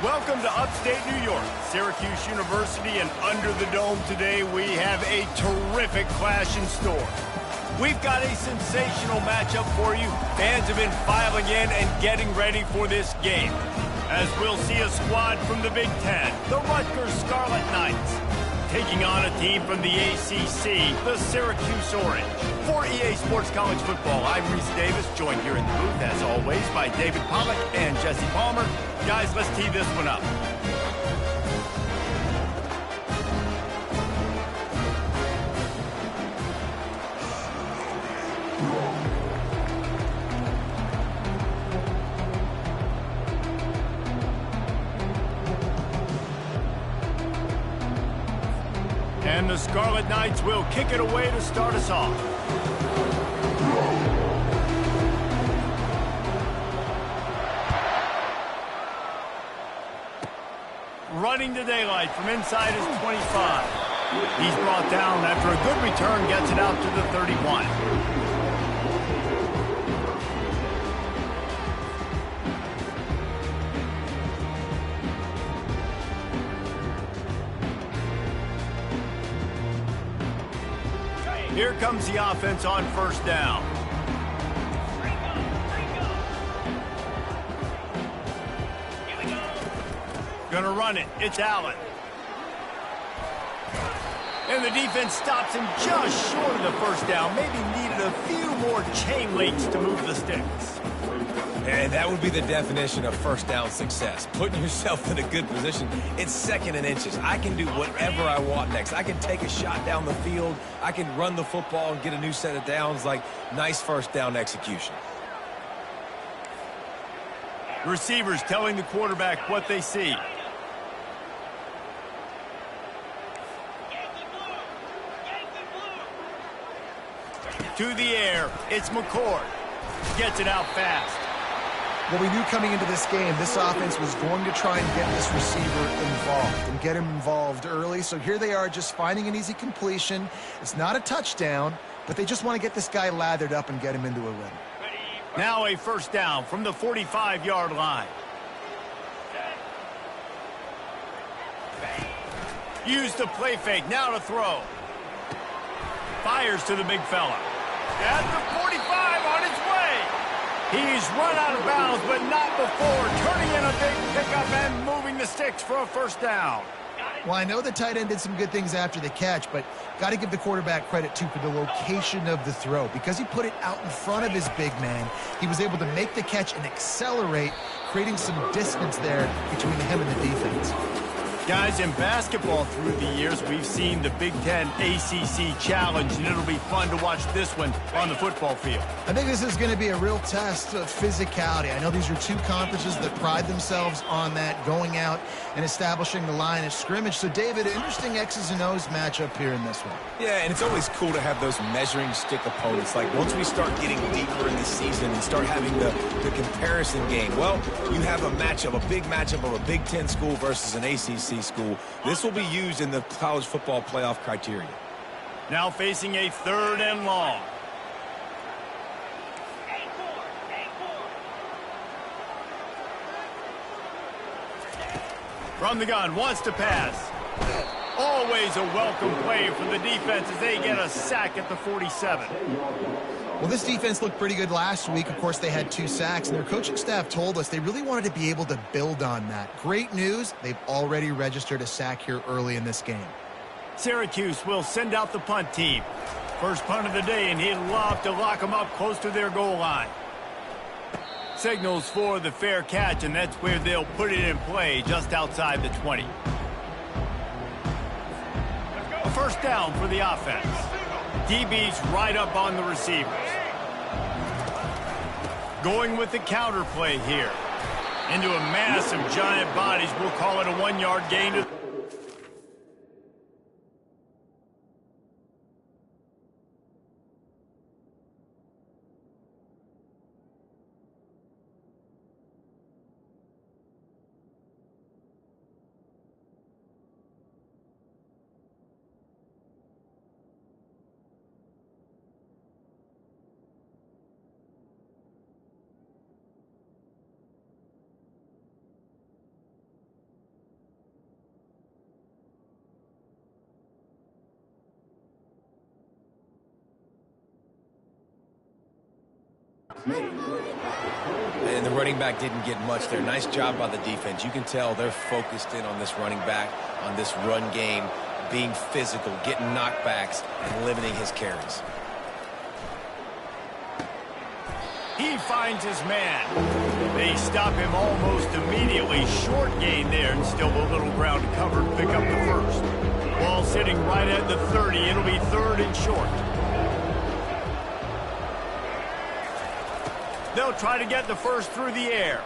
Welcome to upstate New York, Syracuse University, and under the dome today we have a terrific clash in store. We've got a sensational matchup for you. Fans have been filing in and getting ready for this game. As we'll see a squad from the Big Ten, the Rutgers Scarlet Knights, taking on a team from the ACC, the Syracuse Orange. For EA Sports College Football, I'm Reese Davis, joined here in the booth, as always, by David Pollack and Jesse Palmer. Guys, let's tee this one up. And the Scarlet Knights will kick it away to start us off. Running to daylight from inside his 25. He's brought down after a good return, gets it out to the 31. Here comes the offense on first down. Gonna run it. It's Allen. And the defense stops him just short of the first down. Maybe needed a few more chain links to move the sticks. And that would be the definition of first down success. Putting yourself in a good position. It's second and inches. I can do whatever I want next. I can take a shot down the field. I can run the football and get a new set of downs. Like, nice first down execution. Receivers telling the quarterback what they see. To the air, it's McCord. Gets it out fast. Well, we knew coming into this game, this offense was going to try and get this receiver involved and get him involved early. So here they are just finding an easy completion. It's not a touchdown, but they just want to get this guy lathered up and get him into a rhythm. Now a first down from the 45-yard line. Use the play fake, now to throw. Fires to the big fella. At the 45 on his way. He's run out of bounds, but not before turning in a big pickup and moving the sticks for a first down. Well, I know the tight end did some good things after the catch, but got to give the quarterback credit, too, for the location of the throw. Because he put it out in front of his big man, he was able to make the catch and accelerate, creating some distance there between him and the defense. Guys, in basketball through the years, we've seen the Big Ten ACC Challenge, and it'll be fun to watch this one on the football field. I think this is going to be a real test of physicality. I know these are two conferences that pride themselves on that, going out and establishing the line of scrimmage. So, David, interesting X's and O's matchup here in this one. Yeah, and it's always cool to have those measuring stick opponents. Like, once we start getting deeper in the season and start having the comparison game, well, you have a matchup, a big matchup of a Big Ten school versus an ACC school. This will be used in the college football playoff criteria. Now facing a third and long. From the gun, wants to pass. Always a welcome play for the defense as they get a sack at the 47. Well, this defense looked pretty good last week. Of course, they had 2 sacks, and their coaching staff told us they really wanted to be able to build on that. Great news, they've already registered a sack here early in this game. Syracuse will send out the punt team. First punt of the day, and he'd love to lock them up close to their goal line. Signals for the fair catch, and that's where they'll put it in play, just outside the 20. A first down for the offense. DB's right up on the receivers. Going with the counter play here. Into a mass of giant bodies. We'll call it a 1-yard gain to And the running back didn't get much there. Nice job by the defense. You can tell they're focused in on this running back, on this run game, being physical, getting knockbacks, and limiting his carries. He finds his man. They stop him almost immediately. Short gain there, and still a little ground to cover to pick up the first. Ball sitting right at the 30. It'll be 3rd and short. They'll try to get the first through the air.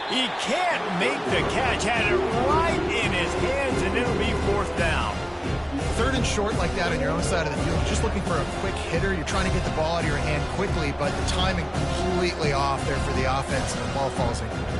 He can't make the catch. Had it right in his hands, and it'll be 4th down. 3rd and short like that on your own side of the field. You're just looking for a quick hitter. You're trying to get the ball out of your hand quickly, but the timing completely off there for the offense, and the ball falls incomplete.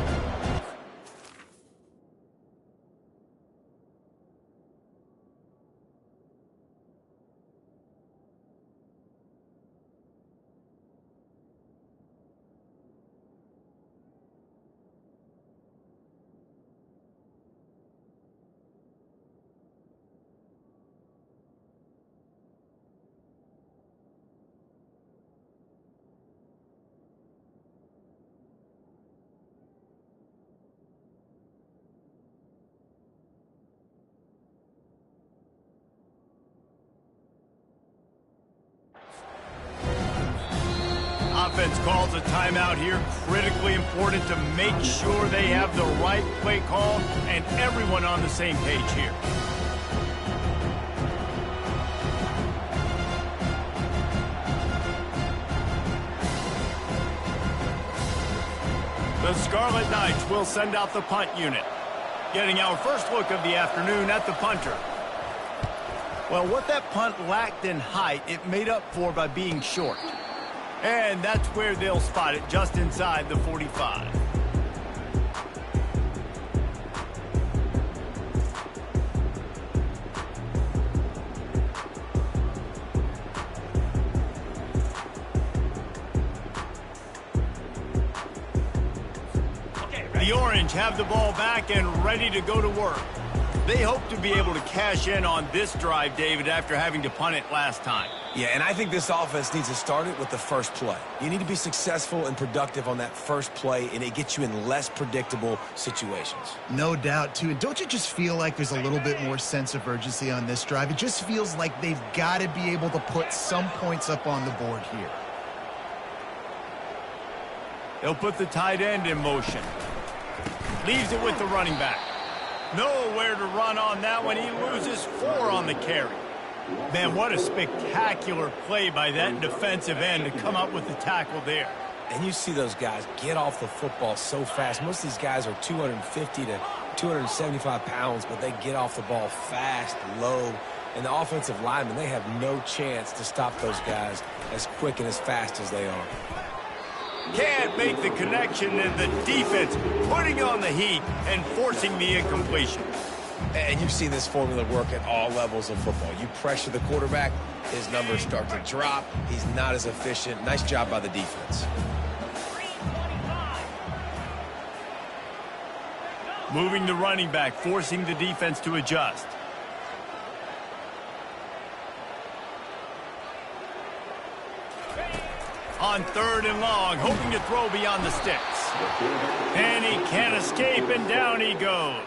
Offense calls a timeout here. Critically important to make sure they have the right play call and everyone on the same page here. The Scarlet Knights will send out the punt unit. Getting our first look of the afternoon at the punter. Well, what that punt lacked in height, it made up for by being short. And that's where they'll spot it, just inside the 45. The Orange have the ball back and ready to go to work. They hope to be able to cash in on this drive, David, after having to punt it last time. Yeah, and I think this offense needs to start it with the first play. You need to be successful and productive on that first play, and it gets you in less predictable situations. No doubt, too. And don't you just feel like there's a little bit more sense of urgency on this drive? It just feels like they've got to be able to put some points up on the board here. They'll put the tight end in motion. Leaves it with the running back. Nowhere to run on that one. He loses 4 on the carry. Man, what a spectacular play by that defensive end to come up with the tackle there. And you see those guys get off the football so fast. Most of these guys are 250 to 275 pounds, but they get off the ball fast, low. And the offensive linemen, they have no chance to stop those guys as quick and as fast as they are. Can't make the connection, and the defense putting on the heat and forcing the incompletion. And you've seen this formula work at all levels of football. You pressure the quarterback, his numbers start to drop. He's not as efficient. Nice job by the defense. Moving the running back, forcing the defense to adjust. On 3rd and long, hoping to throw beyond the sticks. And he can't escape, and down he goes.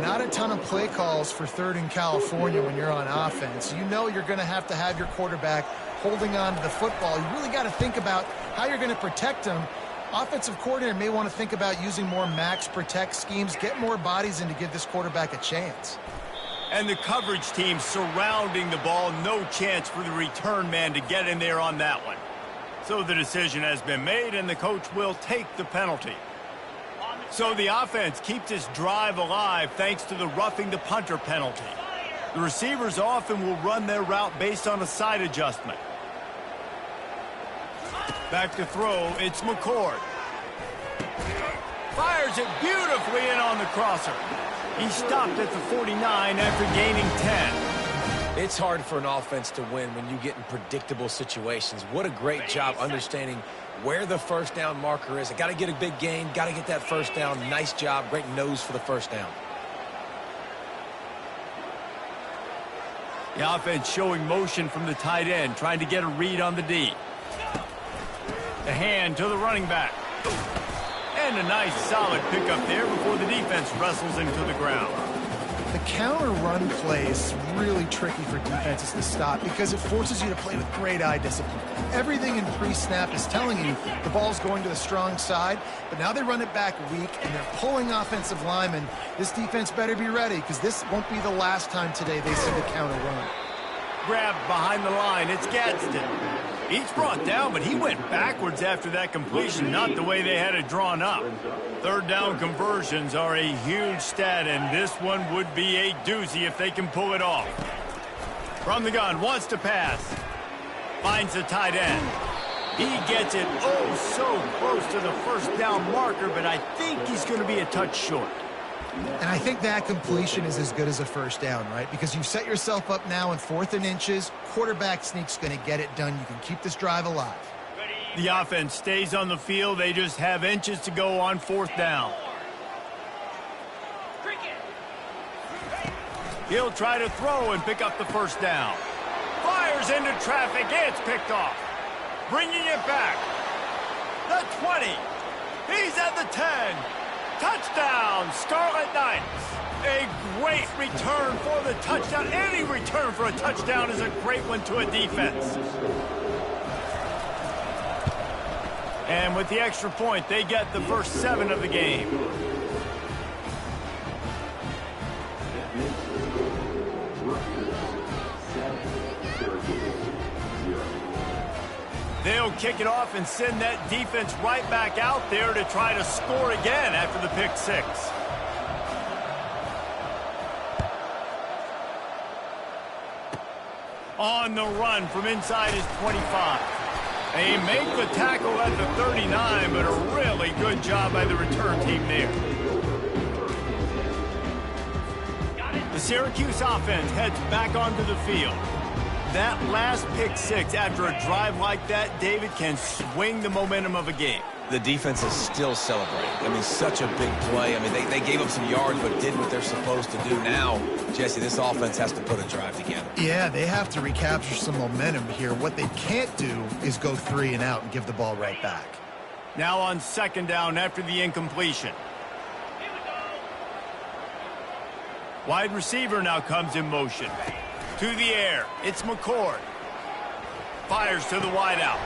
Not a ton of play calls for 3rd in California when you're on offense. You know you're going to have your quarterback holding on to the football. You really got to think about how you're going to protect him. Offensive coordinator may want to think about using more max protect schemes, get more bodies in to give this quarterback a chance. And the coverage team surrounding the ball, no chance for the return man to get in there on that one. So the decision has been made, and the coach will take the penalty. So the offense keeps its drive alive thanks to the roughing the punter penalty. The receivers often will run their route based on a side adjustment. Back to throw, it's McCord. Fires it beautifully in on the crosser. He stopped at the 49 after gaining 10. It's hard for an offense to win when you get in predictable situations. What a great job understanding where the first down marker is. I got to get a big gain, got to get that first down. Nice job, great nose for the first down. The offense showing motion from the tight end, trying to get a read on the D. The hand to the running back. And a nice solid pickup there before the defense wrestles him to the ground. The counter run play is really tricky for defenses to stop because it forces you to play with great eye discipline. Everything in pre-snap is telling you the ball's going to the strong side, but now they run it back weak and they're pulling offensive linemen. This defense better be ready because this won't be the last time today they see the counter run. Grabbed behind the line, it's Gadsden. He's brought down, but he went backwards after that completion, not the way they had it drawn up. Third down conversions are a huge stat, and this one would be a doozy if they can pull it off. From the gun, wants to pass. Finds the tight end. He gets it oh so close to the first down marker, but I think he's going to be a touch short. And I think that completion is as good as a first down, right? Because you've set yourself up now in 4th and inches. Quarterback sneak's going to get it done. You can keep this drive alive. The offense stays on the field. They just have inches to go on 4th down. He'll try to throw and pick up the first down. Fires into traffic. It's picked off. Bringing it back. The 20. He's at the 10. Touchdown, Scarlet Knights. A great return for the touchdown. Any return for a touchdown is a great one to a defense. And with the extra point, they get the first 7 of the game. They'll kick it off and send that defense right back out there to try to score again after the pick 6. On the run from inside his 25. They make the tackle at the 39, but a really good job by the return team there. The Syracuse offense heads back onto the field. That last pick 6 after a drive like that, David, can swing the momentum of a game. The defense is still celebrating. I mean, such a big play. I mean, they gave up some yards, but did what they're supposed to do. Now, Jesse, this offense has to put a drive together. Yeah, they have to recapture some momentum here. What they can't do is go 3 and out and give the ball right back. Now on 2nd down after the incompletion. Wide receiver now comes in motion. To the air, it's McCord. Fires to the wideout.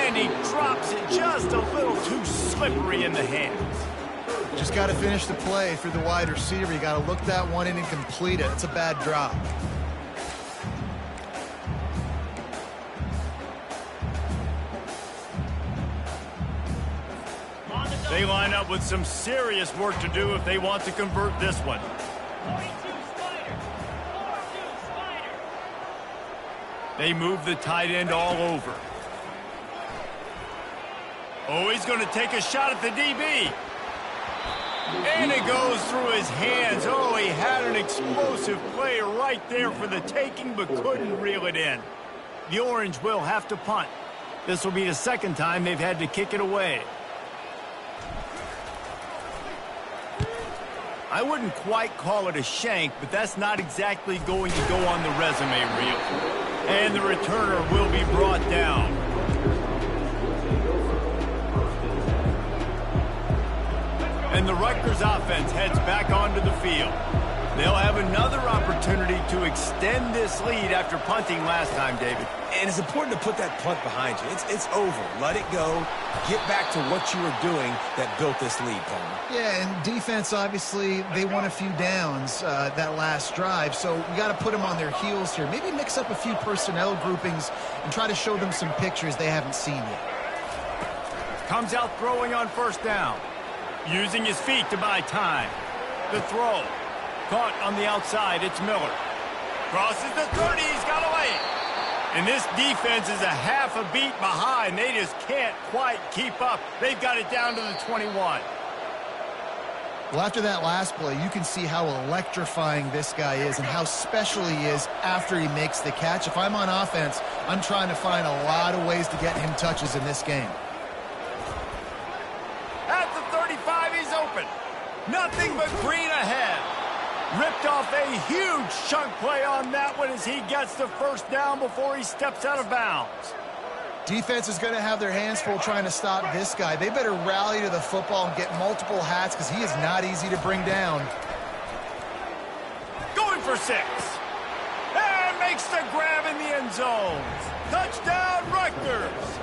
And he drops it just a little too slippery in the hands. Just got to finish the play for the wide receiver. You got to look that one in and complete it. It's a bad drop. They line up with some serious work to do if they want to convert this one. They move the tight end all over. Oh, he's going to take a shot at the DB. And it goes through his hands. Oh, he had an explosive play right there for the taking, but couldn't reel it in. The Orange will have to punt. This will be the 2nd time they've had to kick it away. I wouldn't quite call it a shank, but that's not exactly going to go on the resume reel. And the returner will be brought down. And the Rutgers offense heads back onto the field. They'll have another opportunity to extend this lead after punting last time, David. And it's important to put that punt behind you. It's over. Let it go. Get back to what you were doing that built this lead, Palmer. Yeah, and defense, obviously, they won a few downs that last drive, so we got to put them on their heels here. Maybe mix up a few personnel groupings and try to show them some pictures they haven't seen yet. Comes out throwing on 1st down. Using his feet to buy time. The throw. Caught on the outside, it's Miller. Crosses the 30, he's got away. And this defense is a half a beat behind. They just can't quite keep up. They've got it down to the 21. Well, after that last play, you can see how electrifying this guy is and how special he is after he makes the catch. If I'm on offense, I'm trying to find a lot of ways to get him touches in this game. At the 35, he's open. Nothing but green ahead. Ripped off a huge chunk play on that one as he gets the 1st down before he steps out of bounds. Defense is going to have their hands full trying to stop this guy. They better rally to the football and get multiple hats because he is not easy to bring down. Going for 6. And makes the grab in the end zone. Touchdown, Rutgers.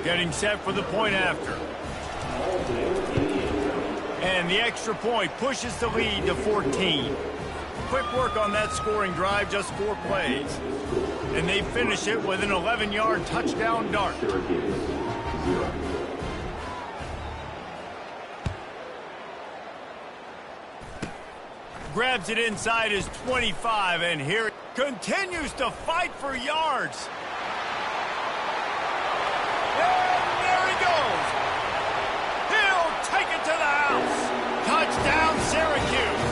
Getting set for the point after. And the extra point pushes the lead to 14. Quick work on that scoring drive, just 4 plays. And they finish it with an 11-yard touchdown dart. Grabs it inside his 25, and here continues to fight for yards. And there he goes. He'll take it to the house. Touchdown, Syracuse.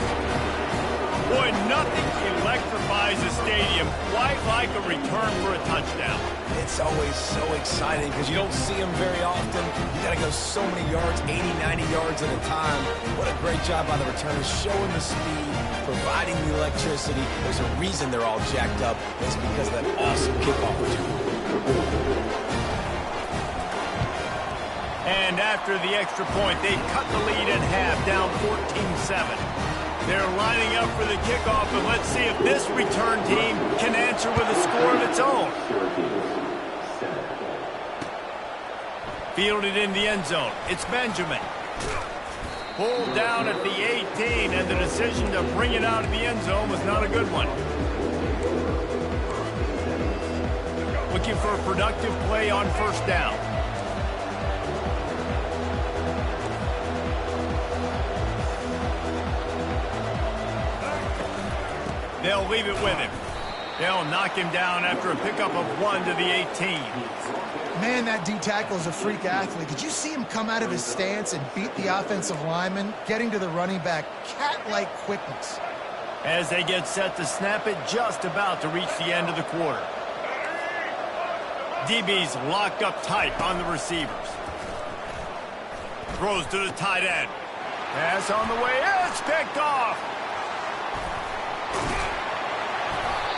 Boy, nothing electrifies a stadium quite like a return for a touchdown. It's always so exciting because you don't see them very often. You got to go so many yards, 80, 90 yards at a time. What a great job by the returners, showing the speed, providing the electricity. There's a reason they're all jacked up. It's because of that awesome kickoff return. And after the extra point, they cut the lead in half, down 14-7. They're lining up for the kickoff, and let's see if this return team can answer with a score of its own. Fielded in the end zone. It's Benjamin. Pulled down at the 18, and the decision to bring it out of the end zone was not a good one. Looking for a productive play on first down. They'll leave it with him. They'll knock him down after a pickup of 1 to the 18. Man, that D tackle is a freak athlete. Did you see him come out of his stance and beat the offensive lineman, getting to the running back? Cat-like quickness. As they get set to snap it, just about to reach the end of the quarter. DB's locked up tight on the receivers. Throws to the tight end. Pass on the way. It's picked off.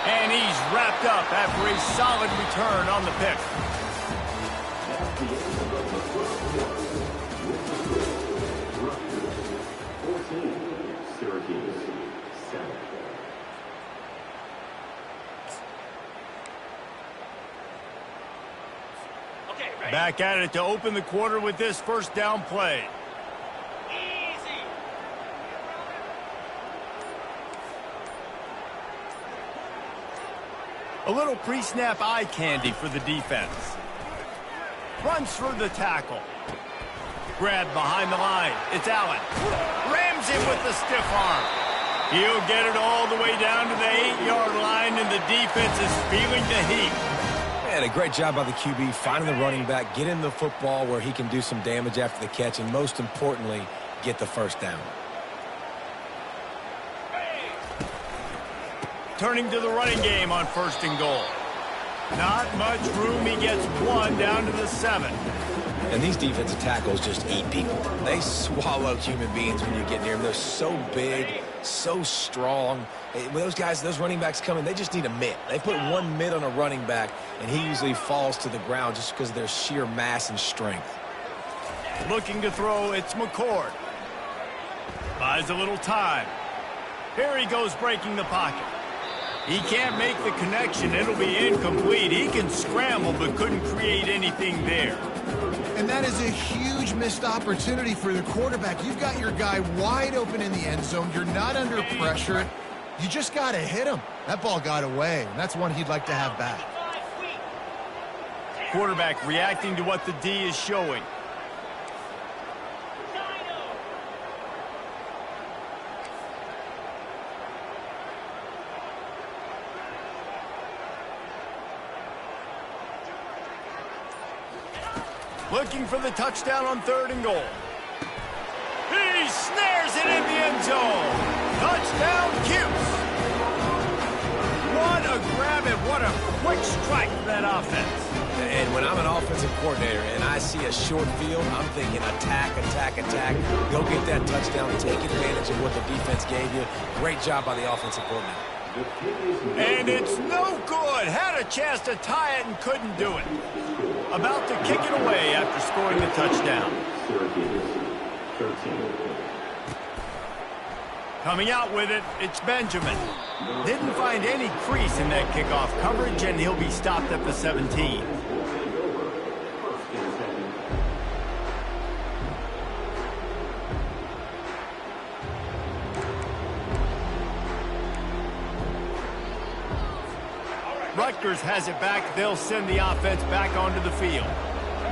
And he's wrapped up after a solid return on the pick. Back at it to open the quarter with this first down play. A little pre-snap eye candy for the defense. Runs through the tackle. Grabbed behind the line. It's Allen. Rams him with the stiff arm. He'll get it all the way down to the 8-yard line, and the defense is feeling the heat. Man, a great job by the QB, finding the running back, getting the football where he can do some damage after the catch, and most importantly, get the first down. Turning to the running game on 1st and goal. Not much room. He gets 1 down to the 7. And these defensive tackles just eat people. They swallow human beings when you get near them. They're so big, so strong. When those guys, those running backs come in, they just need a mitt. They put 1 mitt on a running back, and he usually falls to the ground just because of their sheer mass and strength. Looking to throw, it's McCord. Buys a little time. Here he goes, breaking the pocket. He can't make the connection. It'll be incomplete. He can scramble, but couldn't create anything there. And that is a huge missed opportunity for the quarterback. You've got your guy wide open in the end zone. You're not under pressure. You just got to hit him. That ball got away, and that's one he'd like to have back. Quarterback reacting to what the D is showing. Looking for the touchdown on 3rd and goal. He snares it in the end zone. Touchdown, Cuse. What a grab and what a quick strike for that offense. And when I'm an offensive coordinator and I see a short field, I'm thinking attack, attack, attack. Go get that touchdown. Take advantage of what the defense gave you. Great job by the offensive coordinator. And it's no good. Had a chance to tie it and couldn't do it. About to kick it away after scoring the touchdown. Coming out with it, it's Benjamin. Didn't find any crease in that kickoff coverage, and he'll be stopped at the 17. Rutgers has it back. They'll send the offense back onto the field.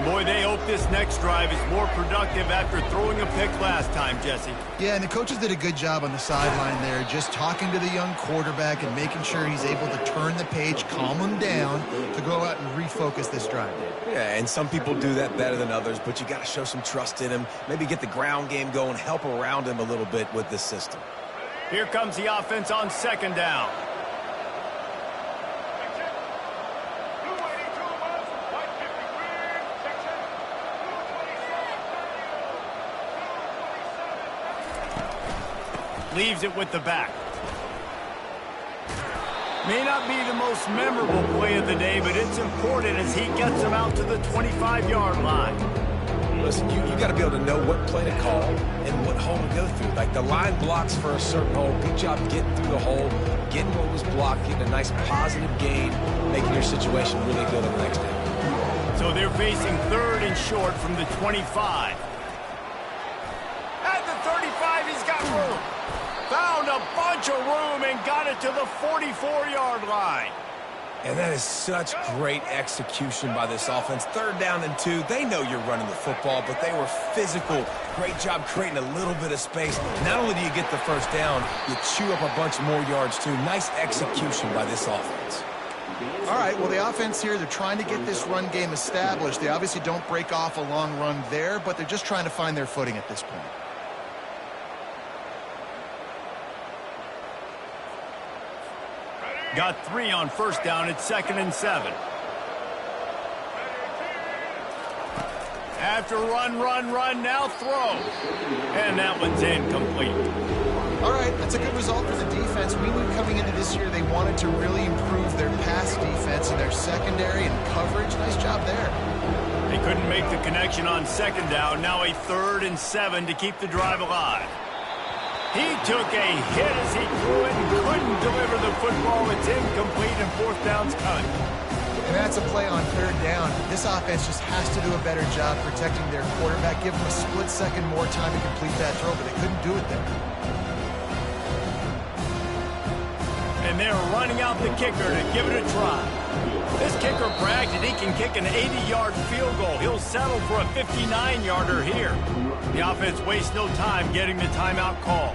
Boy, they hope this next drive is more productive after throwing a pick last time, Jesse. Yeah, and the coaches did a good job on the sideline there, just talking to the young quarterback and making sure he's able to turn the page, calm him down, to go out and refocus this drive. Yeah, and some people do that better than others, but you got to show some trust in him, maybe get the ground game going, help around him a little bit with this system. Here comes the offense on second down. Leaves it with the back. May not be the most memorable play of the day, but it's important as he gets him out to the 25-yard line. Listen, you got to be able to know what play to call and what hole to go through. Like the line blocks for a certain hole. Good job getting through the hole, getting what was blocked, getting a nice positive gain, making your situation really good on the next down. So they're facing third and short from the 25. At the 35, he's got room. Found a bunch of room and got it to the 44-yard line. And that is such great execution by this offense. Third down and 2. They know you're running the football, but they were physical. Great job creating a little bit of space. Not only do you get the first down, you chew up a bunch more yards, too. Nice execution by this offense. All right, well, the offense here, they're trying to get this run game established. They obviously don't break off a long run there, but they're just trying to find their footing at this point. Got 3 on first down at 2nd and 7. After run, now throw. And that one's incomplete. All right, that's a good result for the defense. We knew coming into this year they wanted to really improve their pass defense and their secondary and coverage. Nice job there. They couldn't make the connection on second down. Now a 3rd and 7 to keep the drive alive. He took a hit as he threw it and couldn't deliver the football. It's incomplete and 4th down's cut. And that's a play on 3rd down. This offense just has to do a better job protecting their quarterback. Give them a split second more time to complete that throw, but they couldn't do it there. And they're running out the kicker to give it a try. This kicker bragged that he can kick an 80-yard field goal. He'll settle for a 59-yarder here. The offense wastes no time getting the timeout call.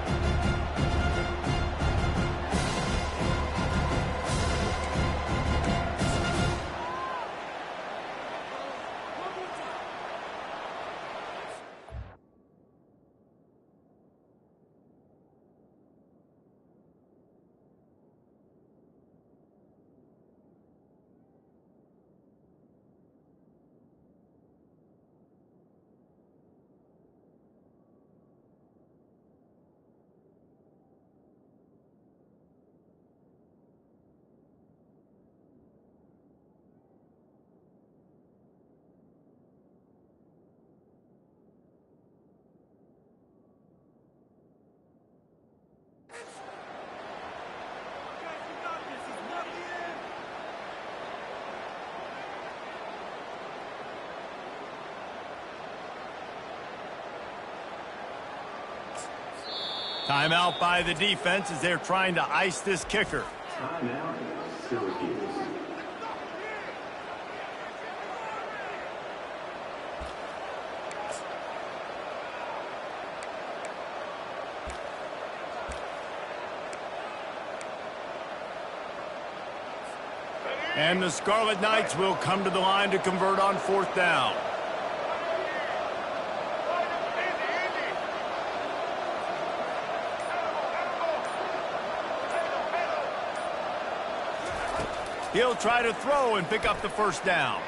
Timeout by the defense as they're trying to ice this kicker. Timeout, Syracuse. And the Scarlet Knights will come to the line to convert on 4th down. He'll try to throw and pick up the first down.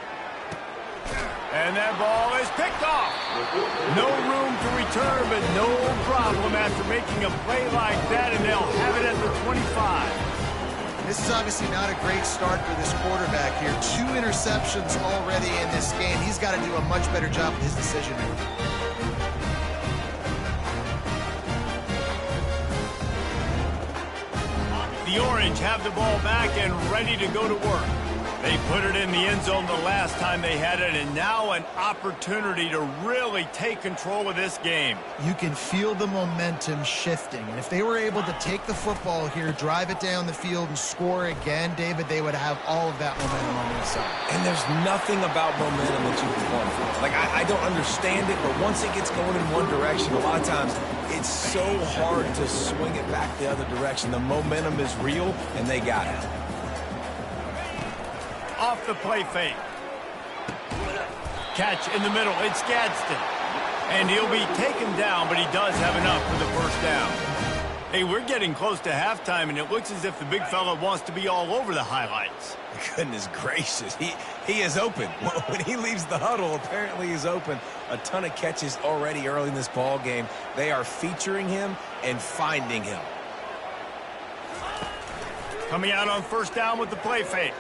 And that ball is picked off. No room to return, but no problem after making a play like that, and they'll have it at the 25. This is obviously not a great start for this quarterback here. 2 interceptions already in this game. He's got to do a much better job with his decision making. The Orange have the ball back and ready to go to work. They put it in the end zone the last time they had it, and now an opportunity to really take control of this game. You can feel the momentum shifting, and if they were able to take the football here, drive it down the field, and score again, David, they would have all of that momentum on their side. And there's nothing about momentum that you can point for. Like, I don't understand it, but once it gets going in one direction, a lot of times it's so hard to swing it back the other direction. The momentum is real, and they got it. Off the play fake. Catch in the middle. It's Gadsden. And he'll be taken down, but he does have enough for the first down. Hey, we're getting close to halftime, and it looks as if the big fella wants to be all over the highlights. Goodness gracious. He is open. When he leaves the huddle, apparently he's open. A ton of catches already early in this ball game. They are featuring him and finding him. Coming out on first down with the play fake.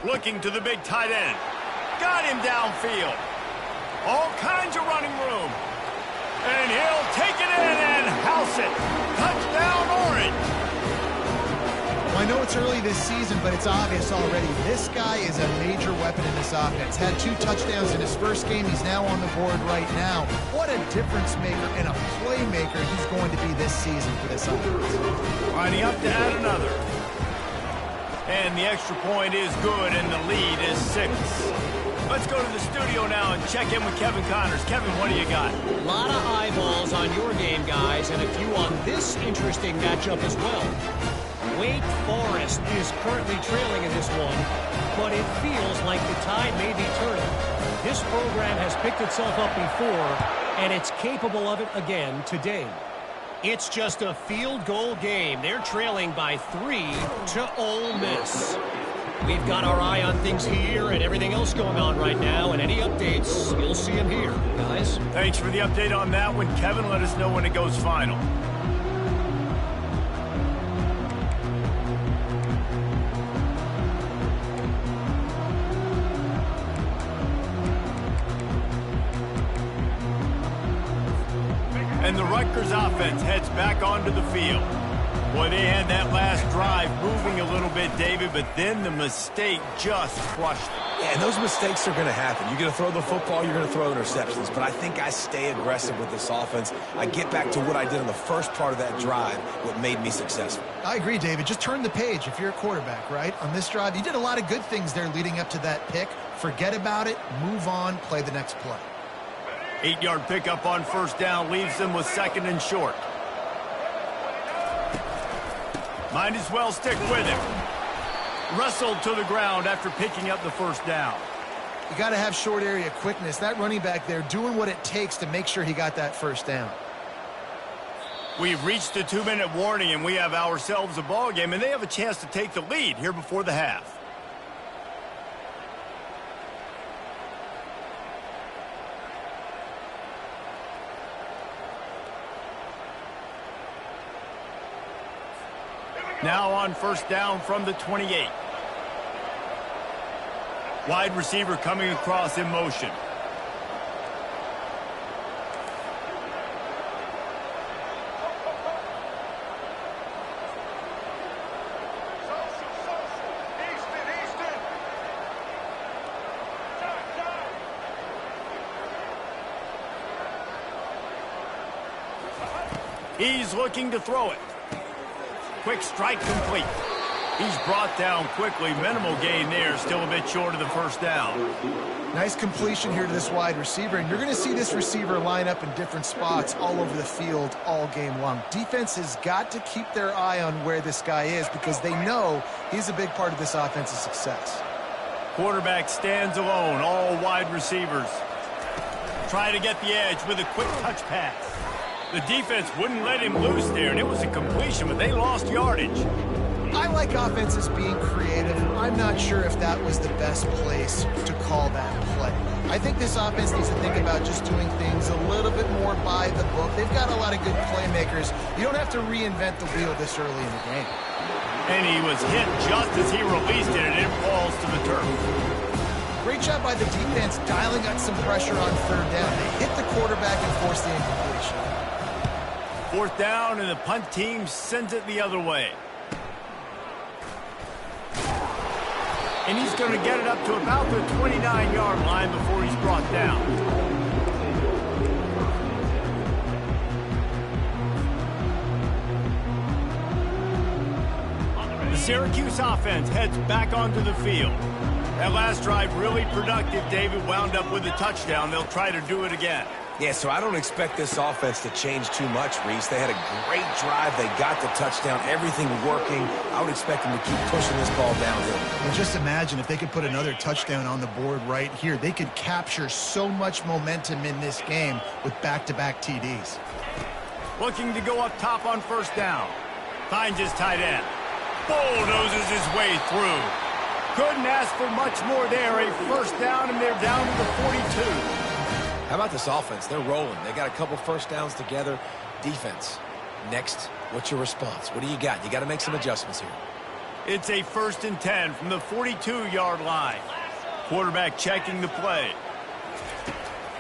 Looking to the big tight end. Got him downfield. All kinds of running room. And he'll take it in and house it. Touchdown, Orange. Well, I know it's early this season, but it's obvious already. This guy is a major weapon in this offense. Had 2 touchdowns in his first game. He's now on the board right now. What a difference maker and a playmaker he's going to be this season for this offense. Lining up to add another. And the extra point is good, and the lead is 6. Let's go to the studio now and check in with Kevin Connors. Kevin, what do you got? A lot of eyeballs on your game, guys, and a few on this interesting matchup as well. Wake Forest is currently trailing in this one, but it feels like the tide may be turning. This program has picked itself up before, and it's capable of it again today. It's just a field goal game. They're trailing by 3 to Ole Miss. We've got our eye on things here and everything else going on right now, and any updates, you'll see them here, guys. Thanks for the update on that one, Kevin. Let us know when it goes final. And the Rutgers offense heads back onto the field. Boy, they had that last drive moving a little bit, David, but then the mistake just crushed them. Yeah, and those mistakes are going to happen. You're going to throw the football, you're going to throw interceptions, but I think I stay aggressive with this offense. I get back to what I did in the first part of that drive, what made me successful. I agree, David. Just turn the page if you're a quarterback, right? On this drive, you did a lot of good things there leading up to that pick. Forget about it, move on, play the next play. 8-yard pickup on first down leaves them with 2nd and short. Might as well stick with him. Wrestled to the ground after picking up the first down. You got to have short area quickness. That running back there doing what it takes to make sure he got that first down. We've reached the 2-minute warning, and we have ourselves a ball game, and they have a chance to take the lead here before the half. Now on first down from the 28. Wide receiver coming across in motion. He's looking to throw it. Quick strike complete. He's brought down quickly. Minimal gain there. Still a bit short of the first down. Nice completion here to this wide receiver. And you're going to see this receiver line up in different spots all over the field all game long. Defense has got to keep their eye on where this guy is because they know he's a big part of this offense's success. Quarterback stands alone. All wide receivers. Try to get the edge with a quick touch pass. The defense wouldn't let him loose there, and it was a completion, but they lost yardage. I like offenses being creative. I'm not sure if that was the best place to call that play. I think this offense needs to think about just doing things a little bit more by the book. They've got a lot of good playmakers. You don't have to reinvent the wheel this early in the game. And he was hit just as he released it, and it falls to the turf. Great job by the defense dialing up some pressure on third down. They hit the quarterback and forced the incompletion. Fourth down, and the punt team sends it the other way. And he's going to get it up to about the 29-yard line before he's brought down. The Syracuse offense heads back onto the field. That last drive really productive. David wound up with a touchdown. They'll try to do it again. Yeah, so I don't expect this offense to change too much, Reese. They had a great drive. They got the touchdown. Everything working. I would expect them to keep pushing this ball downhill. Well, just imagine if they could put another touchdown on the board right here. They could capture so much momentum in this game with back-to-back TDs. Looking to go up top on first down. Finds his tight end. Bulldozes his way through. Couldn't ask for much more there. A first down, and they're down to the 42. How about this offense? They're rolling. They got a couple first downs together. Defense. Next, what's your response? What do you got? You got to make some adjustments here. It's a 1st and 10 from the 42-yard line. Quarterback checking the play.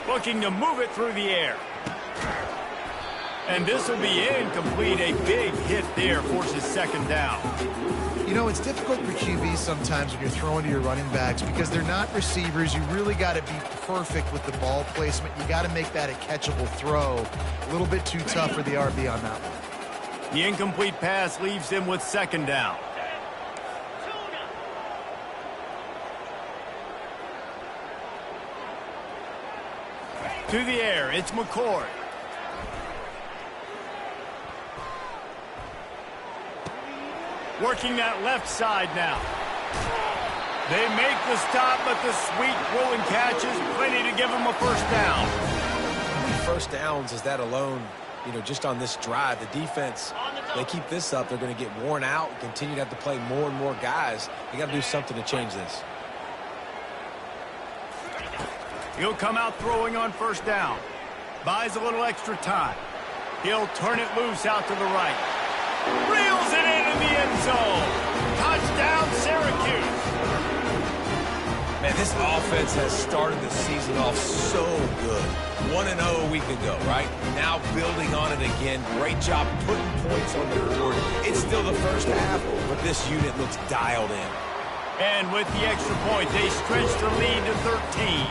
Looking to move it through the air. And this will be incomplete. A big hit there forces second down. You know, it's difficult for QBs sometimes when you're throwing to your running backs because they're not receivers. You really got to be perfect with the ball placement. You got to make that a catchable throw. A little bit too tough for the RB on that one. The incomplete pass leaves him with second down. To the air, it's McCoy. Working that left side now. They make the stop, but the sweet rolling catch is plenty to give them a first down. How many first downs is that alone, you know, just on this drive? The defense, they keep this up, they're going to get worn out and continue to have to play more and more guys. They got to do something to change this. He'll come out throwing on first down. Buys a little extra time. He'll turn it loose out to the right. Reels it in the end zone. Touchdown, Syracuse. Man, this offense has started the season off so good. 1-0 a week ago, right? Now building on it again. Great job putting points on the board. It's still the first half, but this unit looks dialed in. And with the extra point, they stretch the lead to 13.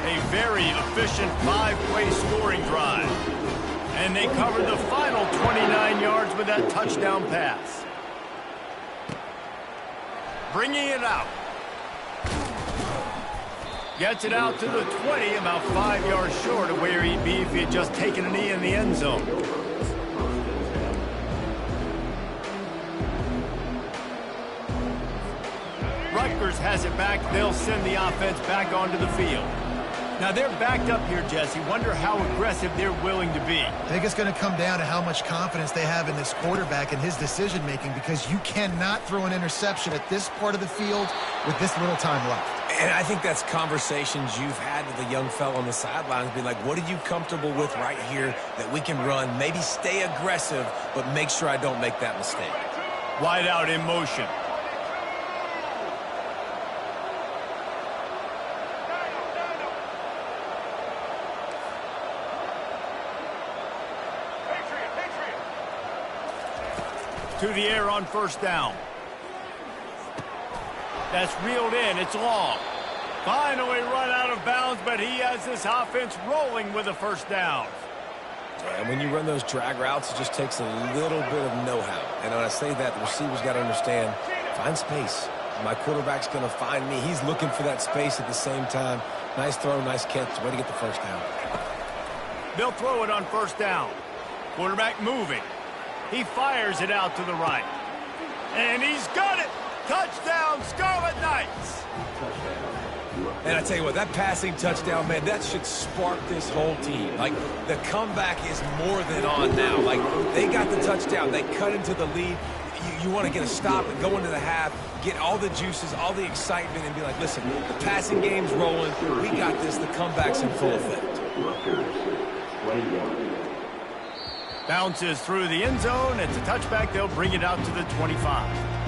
A very efficient 5-play scoring drive. And they covered the final 29 yards with that touchdown pass. Bringing it out. Gets it out to the 20, about 5 yards short of where he'd be if he had just taken a knee in the end zone. Rutgers has it back. They'll send the offense back onto the field. Now they're backed up here, Jesse. Wonder how aggressive they're willing to be. I think it's going to come down to how much confidence they have in this quarterback and his decision-making, because you cannot throw an interception at this part of the field with this little time left. And I think that's conversations you've had with the young fellow on the sidelines, being like, what are you comfortable with right here that we can run? Maybe stay aggressive, but make sure I don't make that mistake. Wide out in motion. To the air on first down. That's reeled in. It's long. Finally run out of bounds, but he has this offense rolling with a first down. And when you run those drag routes, it just takes a little bit of know-how. And when I say that, the receiver's got to understand, find space. My quarterback's going to find me. He's looking for that space at the same time. Nice throw, nice catch. Way to get the first down. They'll throw it on first down. Quarterback moving. He fires it out to the right. And he's got it. Touchdown, Scarlet Knights. And I tell you what, that passing touchdown, man, that should spark this whole team. Like, the comeback is more than on now. Like, they got the touchdown. They cut into the lead. You want to get a stop and go into the half, get all the juices, all the excitement, and be like, listen, the passing game's rolling. We got this. The comeback's in full effect. Bounces through the end zone. It's a touchback. They'll bring it out to the 25.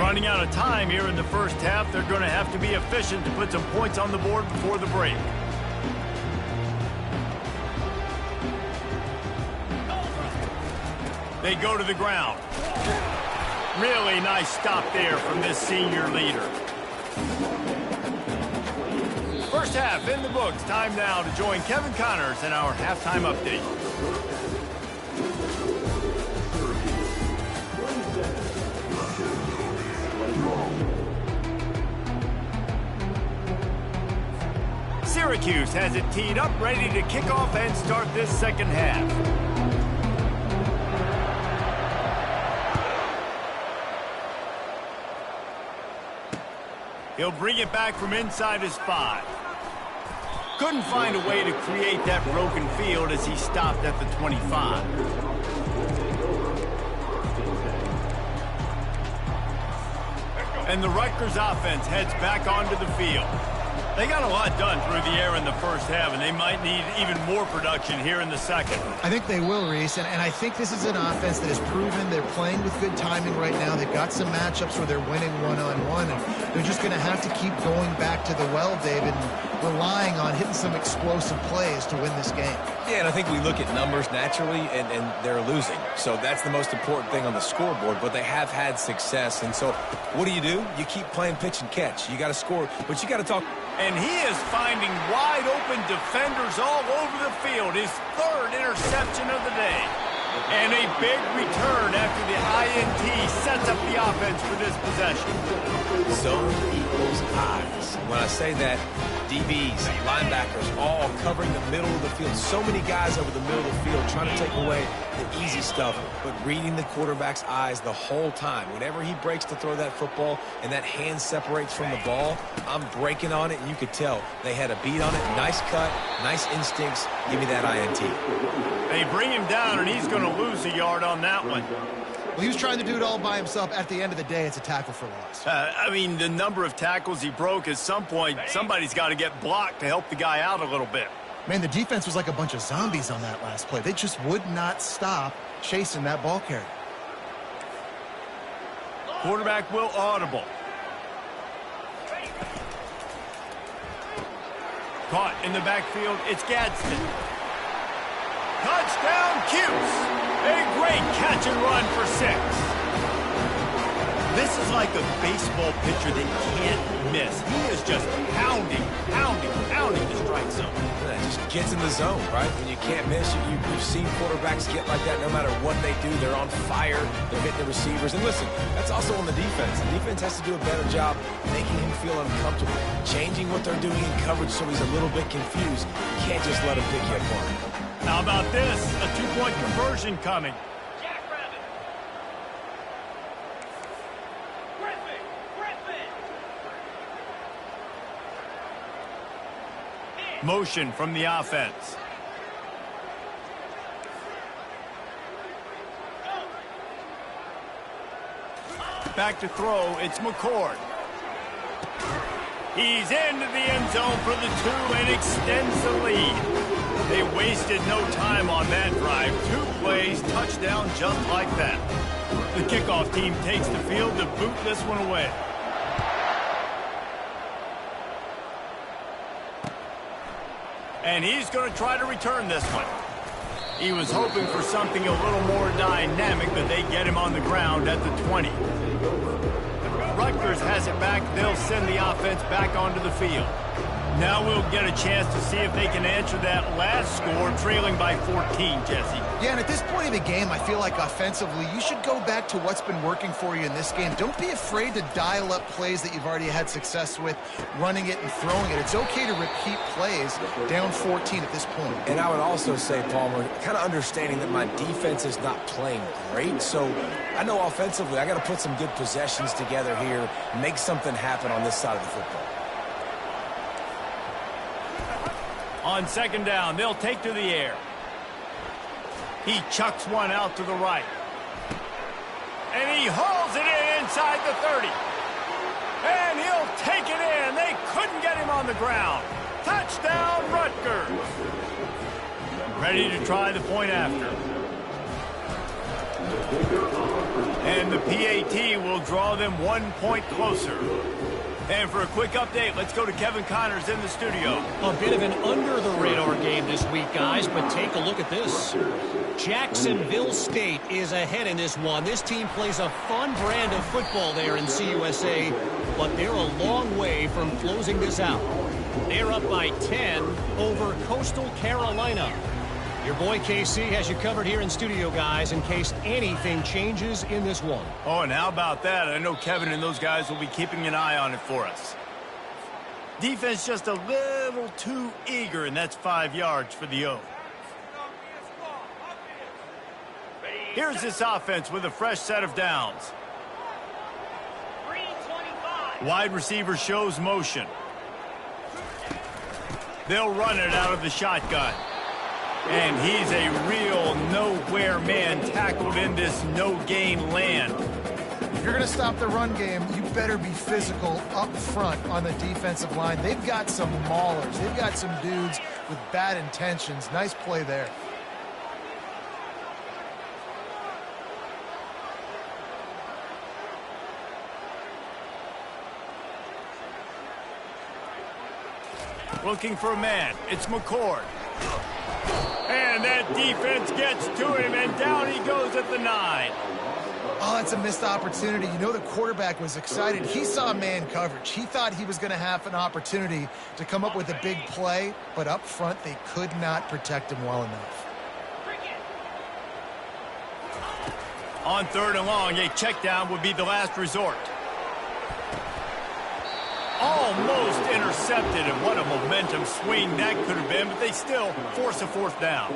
running out of time here in the first half. They're going to have to be efficient to put some points on the board before the break. They go to the ground. Really nice stop there from this senior leader. First half in the books. Time now to join Kevin Connors in our halftime update. Syracuse has it teed up, ready to kick off and start this second half. He'll bring it back from inside his 5. Couldn't find a way to create that broken field as he stopped at the 25. And the Rutgers offense heads back onto the field. They got a lot done through the air in the first half, and they might need even more production here in the second. I think they will, Reese, and I think this is an offense that has proven they're playing with good timing right now. They've got some matchups where they're winning one-on-one, and they're just going to have to keep going back to the well, David, and relying on hitting some explosive plays to win this game. Yeah, and I think we look at numbers naturally, and they're losing. So that's the most important thing on the scoreboard, but they have had success. And so what do? You keep playing pitch and catch. You got to score, but you got to talk. And he is finding wide-open defenders all over the field. His 3rd interception of the day. And a big return after the INT sets up the offense for this possession. Zone equals eyes. When I say that, DBs, linebackers, all covering the middle of the field. So many guys over the middle of the field trying to take away the easy stuff, but reading the quarterback's eyes the whole time. Whenever he breaks to throw that football and that hand separates from the ball, I'm breaking on it, and you could tell they had a beat on it. Nice cut, nice instincts. Give me that INT. They bring him down, and he's going to lose a yard on that one. Well, he was trying to do it all by himself. At the end of the day, it's a tackle for loss. I mean, the number of tackles he broke, at some point, somebody's got to get blocked to help the guy out a little bit. Man, the defense was like a bunch of zombies on that last play. They just would not stop chasing that ball carrier. Quarterback will audible. Caught in the backfield, it's Gadsden. Touchdown, Cuse! A great catch and run for 6. This is like a baseball pitcher that can't miss. He is just pounding the strike zone. It just gets in the zone, right? When you can't miss, you've seen quarterbacks get like that no matter what they do. They're on fire. They're hitting the receivers. And listen, that's also on the defense. The defense has to do a better job making him feel uncomfortable, changing what they're doing in coverage so he's a little bit confused. You can't just let him pick you apart. How about this? A 2-point conversion coming. Motion from the offense. Back to throw, it's McCord. He's into the end zone for the 2 and extends the lead. They wasted no time on that drive. 2 plays, touchdown just like that. The kickoff team takes the field to boot this one away. And he's going to try to return this one. He was hoping for something a little more dynamic, but they get him on the ground at the 20. Rutgers has it back. They'll send the offense back onto the field. Now we'll get a chance to see if they can answer that last score, trailing by 14, Jesse. Yeah, and at this point of the game, I feel like offensively, you should go back to what's been working for you in this game. Don't be afraid to dial up plays that you've already had success with, running it and throwing it. It's okay to repeat plays down 14 at this point. And I would also say, Palmer, kind of understanding that my defense is not playing great, so I know offensively I got to put some good possessions together here, make something happen on this side of the football. On second down, they'll take to the air. He chucks one out to the right. And he hauls it in inside the 30. And he'll take it in. They couldn't get him on the ground. Touchdown, Rutgers. Ready to try the point after. And the PAT will draw them 1 point closer. And for a quick update, let's go to Kevin Connors in the studio. A bit of an under-the-radar game this week, guys, but take a look at this. Jacksonville State is ahead in this one. This team plays a fun brand of football there in CUSA, but they're a long way from closing this out. They're up by 10 over Coastal Carolina. Your boy KC has you covered here in studio, guys, in case anything changes in this one. Oh, and how about that? I know Kevin and those guys will be keeping an eye on it for us. Defense just a little too eager, and that's 5 yards for the O. Here's this offense with a fresh set of downs. Wide receiver shows motion. They'll run it out of the shotgun. And he's a real nowhere man tackled in this no-gain land. If you're going to stop the run game, you better be physical up front on the defensive line. They've got some maulers. They've got some dudes with bad intentions. Nice play there. Looking for a man. It's McCord. And that defense gets to him, and down he goes at the 9. Oh, it's a missed opportunity. You know the quarterback was excited. He saw man coverage. He thought he was going to have an opportunity to come up with a big play, but up front they could not protect him well enough. On 3rd and long, a check down would be the last resort. Almost intercepted, and what a momentum swing that could have been, but they still force a 4th down.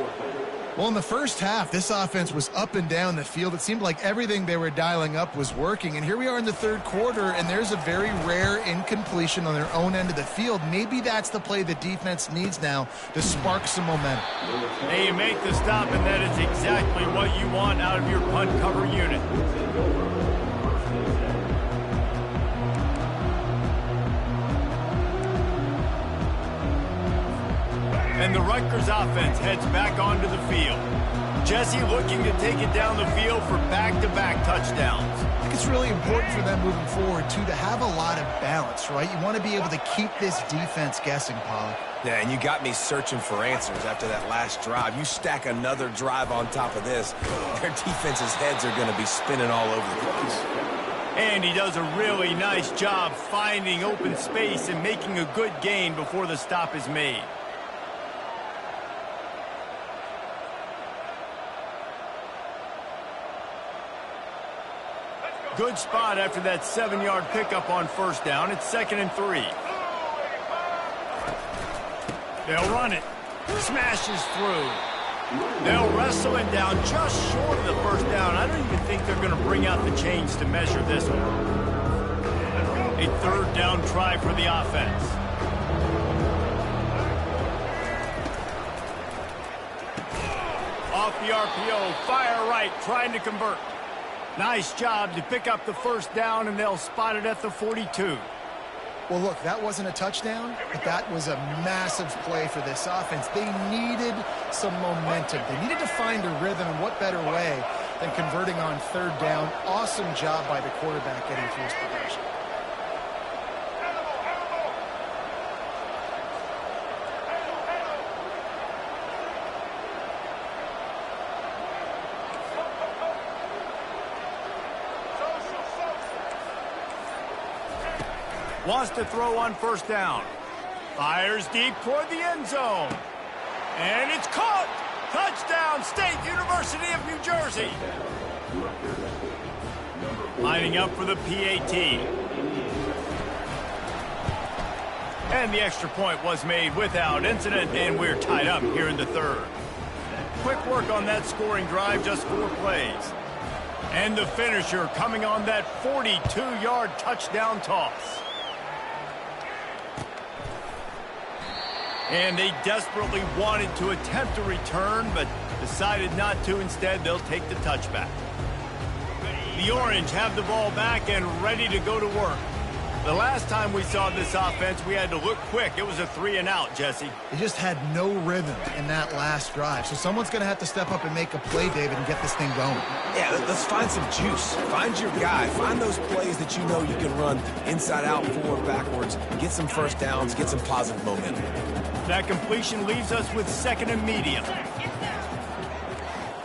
Well, in the first half, this offense was up and down the field. It seemed like everything they were dialing up was working, and here we are in the 3rd quarter, and there's a very rare incompletion on their own end of the field. Maybe that's the play the defense needs now to spark some momentum. Hey, you make the stop, and that is exactly what you want out of your punt cover unit. And the Rutgers offense heads back onto the field. Jesse looking to take it down the field for back-to-back touchdowns. I think it's really important for them moving forward, too, to have a lot of balance, right? You want to be able to keep this defense guessing, Pollock. Yeah, and you got me searching for answers after that last drive. You stack another drive on top of this, their defense's heads are going to be spinning all over the place. And he does a really nice job finding open space and making a good gain before the stop is made. Good spot after that 7-yard pickup on 1st down. It's 2nd and 3. They'll run it. Smashes through. They'll wrestle him down just short of the 1st down. I don't even think they're going to bring out the chains to measure this one. A 3rd down try for the offense. Off the RPO, fire right, trying to convert. Nice job to pick up the 1st down, and they'll spot it at the 42. Well, look, that wasn't a touchdown, but that was a massive play for this offense. They needed some momentum. They needed to find a rhythm, and what better way than converting on 3rd down. Awesome job by the quarterback getting through his progression. Wants to throw on 1st down. Fires deep toward the end zone. And it's caught! Touchdown, State University of New Jersey. Lining up for the PAT. And the extra point was made without incident, and we're tied up here in the 3rd. Quick work on that scoring drive, just 4 plays. And the finisher coming on that 42-yard touchdown toss. And they desperately wanted to attempt a return, but decided not to. Instead, they'll take the touchback. The Orange have the ball back and ready to go to work. The last time we saw this offense, we had to look quick. It was a 3-and-out, Jesse. They just had no rhythm in that last drive. So someone's going to have to step up and make a play, David, and get this thing going. Yeah, let's find some juice. Find your guy. Find those plays that you know you can run inside out, forward, backwards, get some first downs, get some positive momentum. That completion leaves us with 2nd and medium.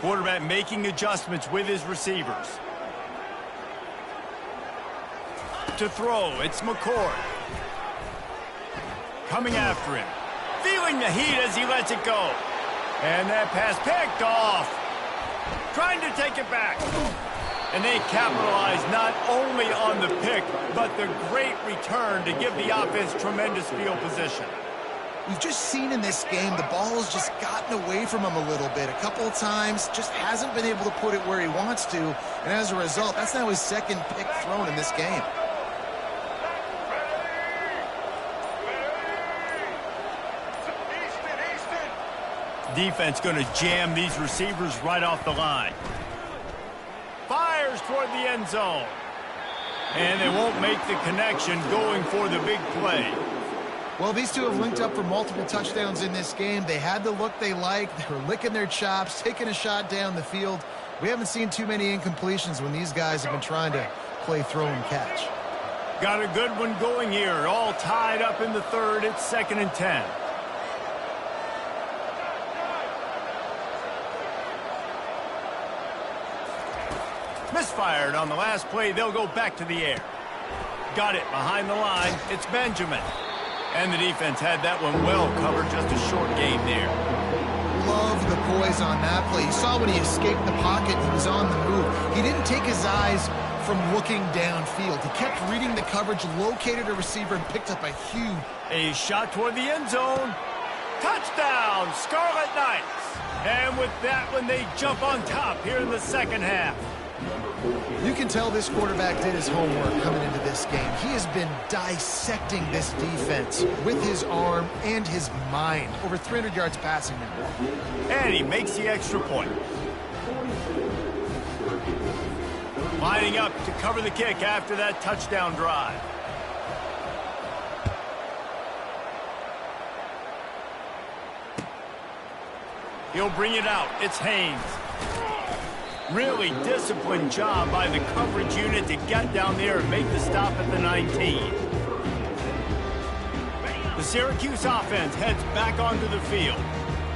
Quarterback making adjustments with his receivers. To throw, it's McCord. Coming after him. Feeling the heat as he lets it go. And that pass picked off. Trying to take it back. And they capitalize not only on the pick, but the great return to give the offense tremendous field position. We've just seen in this game the ball has just gotten away from him a little bit. A couple of times, just hasn't been able to put it where he wants to. And as a result, that's now his 2nd pick thrown in this game. Defense going to jam these receivers right off the line. Fires toward the end zone. And they won't make the connection going for the big play. Well, these two have linked up for multiple touchdowns in this game. They had the look they liked. They were licking their chops, taking a shot down the field. We haven't seen too many incompletions when these guys have been trying to play throw and catch. Got a good one going here. All tied up in the 3rd. It's 2nd and 10. Misfired on the last play. They'll go back to the air. Got it behind the line. It's Benjamin. And the defense had that one well covered. Just a short game there. Love the poise on that play. You saw when he escaped the pocket, he was on the move. He didn't take his eyes from looking downfield. He kept reading the coverage, located a receiver, and picked up a huge... A shot toward the end zone. Touchdown, Scarlet Knights. And with that one, they jump on top here in the 2nd half. You can tell this quarterback did his homework coming into this game. He has been dissecting this defense with his arm and his mind. Over 300 yards passing now. And he makes the extra point. Lining up to cover the kick after that touchdown drive. He'll bring it out. It's Haynes. Really disciplined job by the coverage unit to get down there and make the stop at the 19. The Syracuse offense heads back onto the field.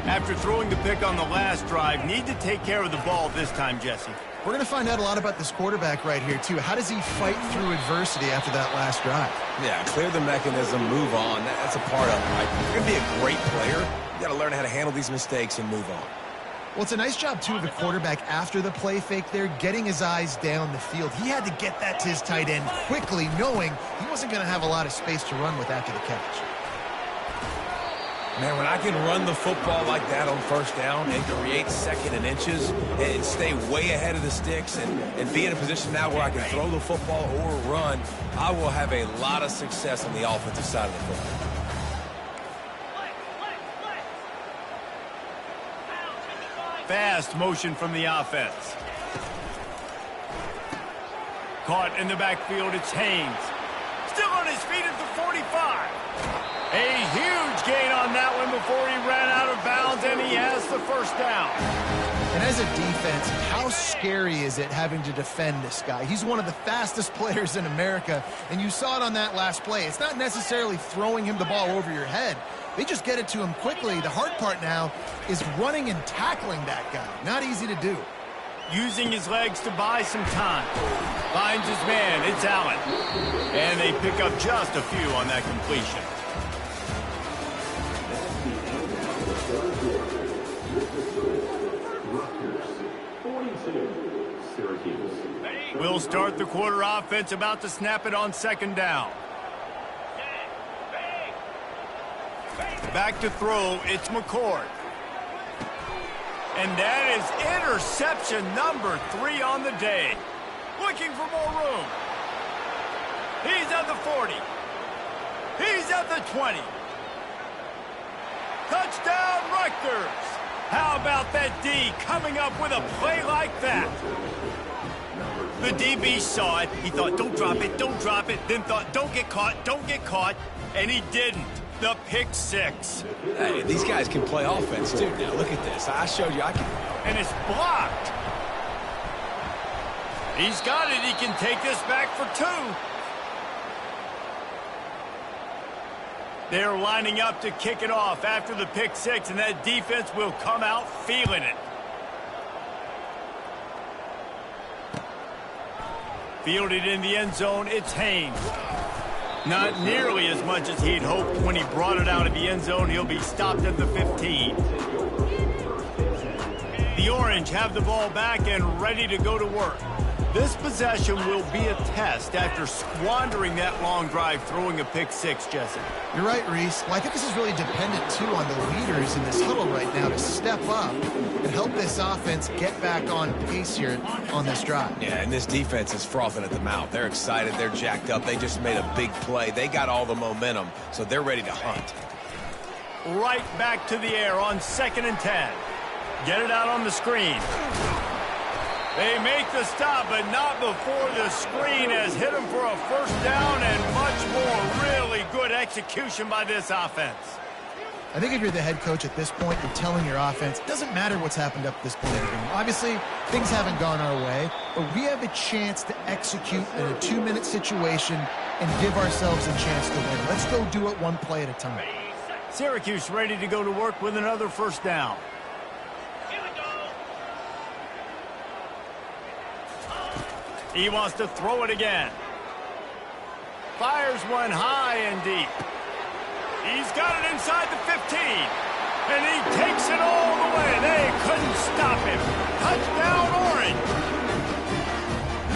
After throwing the pick on the last drive, need to take care of the ball this time, Jesse. We're going to find out a lot about this quarterback right here, too. How does he fight through adversity after that last drive? Yeah, clear the mechanism, move on. That's a part of it, right? If you're going to be a great player, you got to learn how to handle these mistakes and move on. Well, it's a nice job, too, of the quarterback after the play fake there, getting his eyes down the field. He had to get that to his tight end quickly, knowing he wasn't going to have a lot of space to run with after the catch. Man, when I can run the football like that on 1st down and create 2nd and inches and stay way ahead of the sticks and be in a position now where I can throw the football or run, I will have a lot of success on the offensive side of the football. Fast motion from the offense. Caught in the backfield, it's Haynes. Still on his feet at the 45. A huge gain on that one before he ran out of bounds, and he has the 1st down. And as a defense, how scary is it having to defend this guy? He's one of the fastest players in America, and you saw it on that last play. It's not necessarily throwing him the ball over your head. They just get it to him quickly. The hard part now is running and tackling that guy. Not easy to do. Using his legs to buy some time. Finds his man. It's Allen. And they pick up just a few on that completion. We'll start the quarter offense, about to snap it on 2nd down. Back to throw, it's McCord. And that is interception number 3 on the day. Looking for more room. He's at the 40. He's at the 20. Touchdown, Rutgers. How about that D coming up with a play like that? The DB saw it. He thought, don't drop it, don't drop it. Then thought, don't get caught. And he didn't. The pick six. Hey, these guys can play offense, too. Now, look at this. I showed you I can. And it's blocked. He's got it. He can take this back for two. They're lining up to kick it off after the pick six, and that defense will come out feeling it. Fielded in the end zone, it's Haynes. Not nearly as much as he'd hoped when he brought it out of the end zone. He'll be stopped at the 15. The Orange have the ball back and ready to go to work. This possession will be a test after squandering that long drive throwing a pick six, Jesse. You're right, Reese. Well, I think this is really dependent, too, on the leaders in this huddle right now to step up and help this offense get back on pace here on this drive. Yeah, and this defense is frothing at the mouth. They're excited. They're jacked up. They just made a big play. They got all the momentum, so they're ready to hunt. Right back to the air on 2nd and 10. Get it out on the screen. They make the stop, but not before the screen has hit them for a first down and much more. Really good execution by this offense. I think if you're the head coach at this point, you're telling your offense, it doesn't matter what's happened up to this point in the game. Obviously, things haven't gone our way, but we have a chance to execute in a 2-minute situation and give ourselves a chance to win. Let's go do it one play at a time. Syracuse ready to go to work with another first down. He wants to throw it again. Fires one high and deep. He's got it inside the 15. And he takes it all the way. They couldn't stop him. Touchdown, Orange.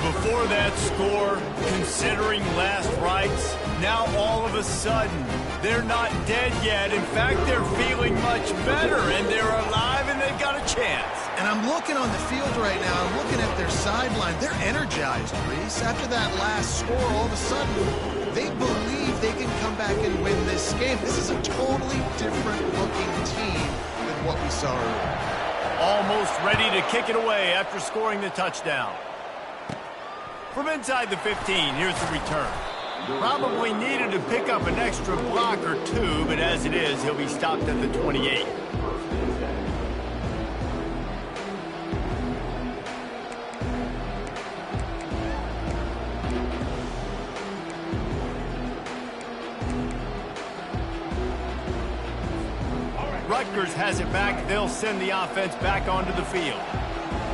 Before that score, considering last rites, now all of a sudden, they're not dead yet. In fact, they're feeling much better, and they're alive, and they've got a chance. And I'm looking on the field right now. I'm looking at their sideline. They're energized, Reese. After that last score, all of a sudden, they believe they can come back and win this game. This is a totally different-looking team than what we saw earlier. Almost ready to kick it away after scoring the touchdown. From inside the 15, here's the return. Probably needed to pick up an extra block or two, but as it is, he'll be stopped at the 28. Rutgers has it back. They'll send the offense back onto the field.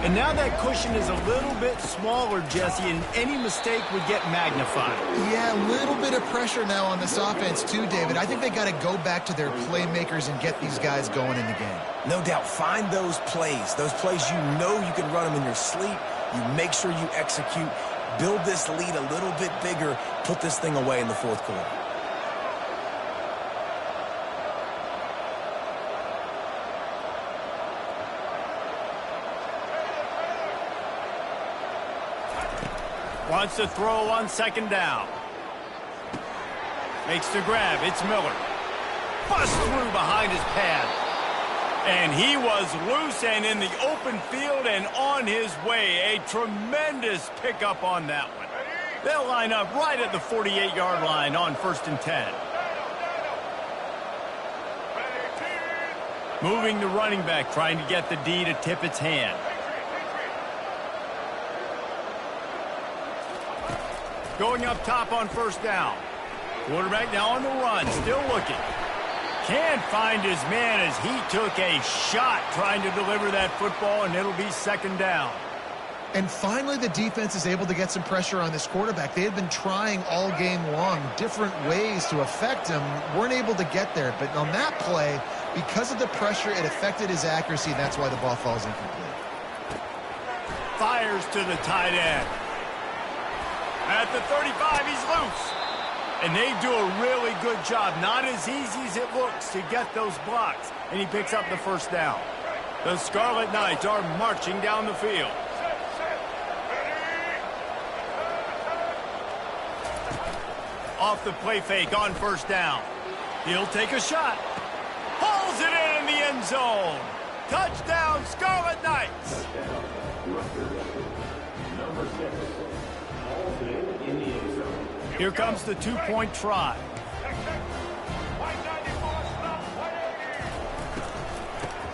And now that cushion is a little bit smaller, Jesse, and any mistake would get magnified. Yeah, a little bit of pressure now on this offense too, David. I think they got to go back to their playmakers and get these guys going in the game. No doubt. Find those plays you know you can run them in your sleep. You make sure you execute. Build this lead a little bit bigger. Put this thing away in the fourth quarter. Wants to throw on 2nd down. Makes the grab. It's Miller. Busts through behind his pad. And he was loose and in the open field and on his way. A tremendous pickup on that one. They'll line up right at the 48-yard line on 1st and 10. Moving the running back, trying to get the D to tip its hand. Going up top on 1st down. Quarterback now on the run, still looking. Can't find his man as he took a shot trying to deliver that football, and it'll be 2nd down. And finally, the defense is able to get some pressure on this quarterback. They had been trying all game long different ways to affect him. Weren't able to get there. But on that play, because of the pressure, it affected his accuracy. That's why the ball falls incomplete. Fires to the tight end. At the 35, he's loose. And they do a really good job. Not as easy as it looks to get those blocks. And he picks up the 1st down. The Scarlet Knights are marching down the field. Off the play fake on 1st down. He'll take a shot. Pulls it in the end zone. Touchdown, Scarlet Knights. Touchdown, Rutgers. Number Here comes the two-point try.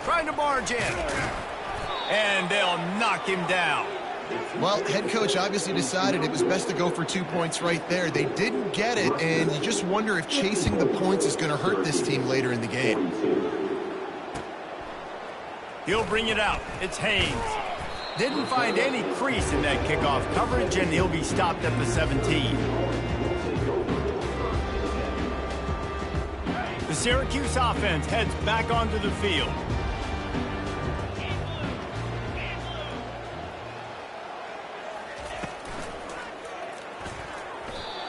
Trying to barge in. And they'll knock him down. Well, head coach obviously decided it was best to go for 2 points right there. They didn't get it, and you just wonder if chasing the points is going to hurt this team later in the game. He'll bring it out. It's Haynes. Didn't find any crease in that kickoff coverage, and he'll be stopped at the 17. The Syracuse offense heads back onto the field.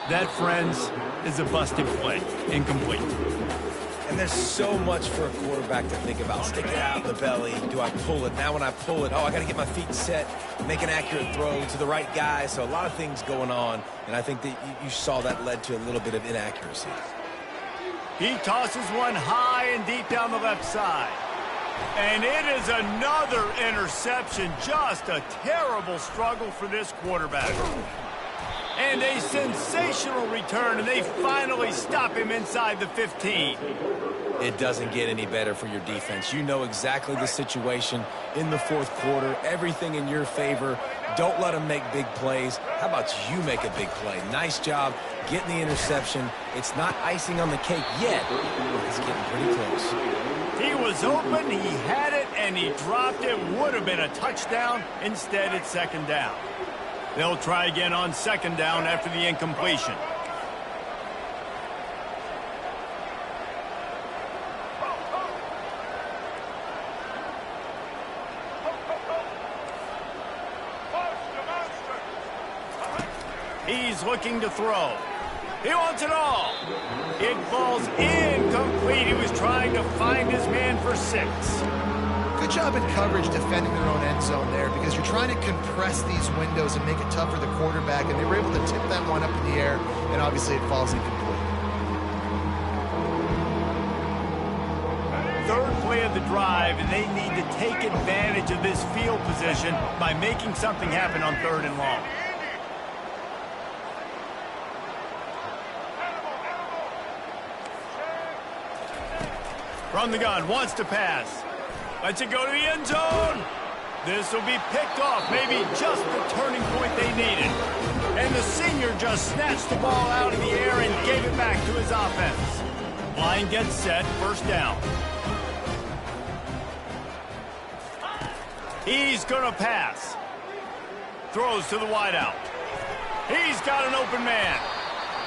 That, friends, is a busted play. Incomplete. And there's so much for a quarterback to think about. Stick it out in the belly. Do I pull it? Now when I pull it, I got to get my feet set, make an accurate throw to the right guy. So a lot of things going on, and I think that you saw that led to a little bit of inaccuracy. He tosses one high and deep down the left side. And it is another interception. Just a terrible struggle for this quarterback. And a sensational return, and they finally stop him inside the 15. It doesn't get any better for your defense. You know exactly the situation in the fourth quarter. Everything in your favor. Don't let them make big plays. How about you make a big play? Nice job getting the interception. It's not icing on the cake yet, but it's getting pretty close. He was open, he had it, and he dropped it. Would have been a touchdown. Instead, it's second down. They'll try again on second down after the incompletion. He's looking to throw. He wants it all. It falls incomplete. He was trying to find his man for 6. Good job in coverage defending their own end zone there, because you're trying to compress these windows and make it tough for the quarterback, and they were able to tip that one up in the air, and obviously it falls incomplete. Third play of the drive, and they need to take advantage of this field position by making something happen on 3rd and long. From the gun, wants to pass. Lets it go to the end zone. This will be picked off. Maybe just the turning point they needed. And the senior just snatched the ball out of the air and gave it back to his offense. Line gets set, first down. He's going to pass. Throws to the wideout. He's got an open man.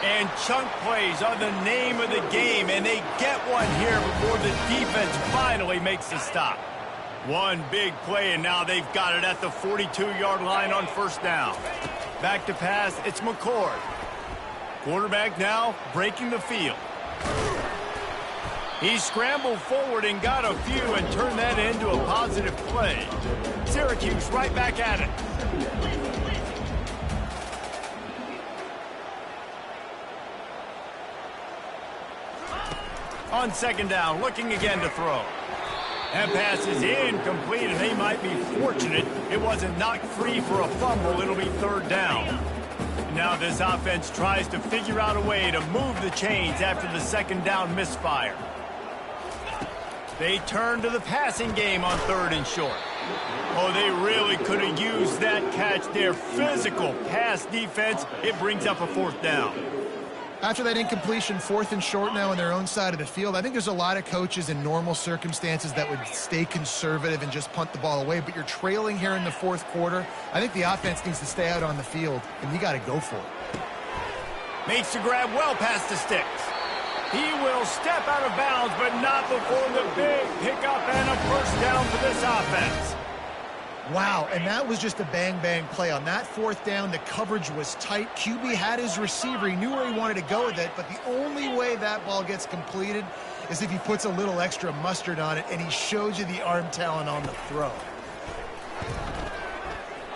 And chunk plays are the name of the game, and they get one here before the defense finally makes the stop. One big play, and now they've got it at the 42-yard line on first down. Back to pass, it's McCord. Quarterback now breaking the field. He scrambled forward and got a few and turned that into a positive play. Syracuse right back at it. On second down, looking again to throw. That pass is incomplete, and they might be fortunate it wasn't knocked free for a fumble. It'll be third down. Now this offense tries to figure out a way to move the chains after the second down misfire. They turn to the passing game on 3rd and short. Oh, they really could have used that catch. Their physical pass defense, it brings up a 4th down. After that incompletion, 4th and short now on their own side of the field, I think there's a lot of coaches in normal circumstances that would stay conservative and just punt the ball away, but you're trailing here in the 4th quarter. I think the offense needs to stay out on the field, and you got to go for it. Makes the grab well past the sticks. He will step out of bounds, but not before the big pickup and a first down for this offense. Wow, and that was just a bang-bang play. On that 4th down, the coverage was tight. QB had his receiver. He knew where he wanted to go with it, but the only way that ball gets completed is if he puts a little extra mustard on it, and he shows you the arm talent on the throw.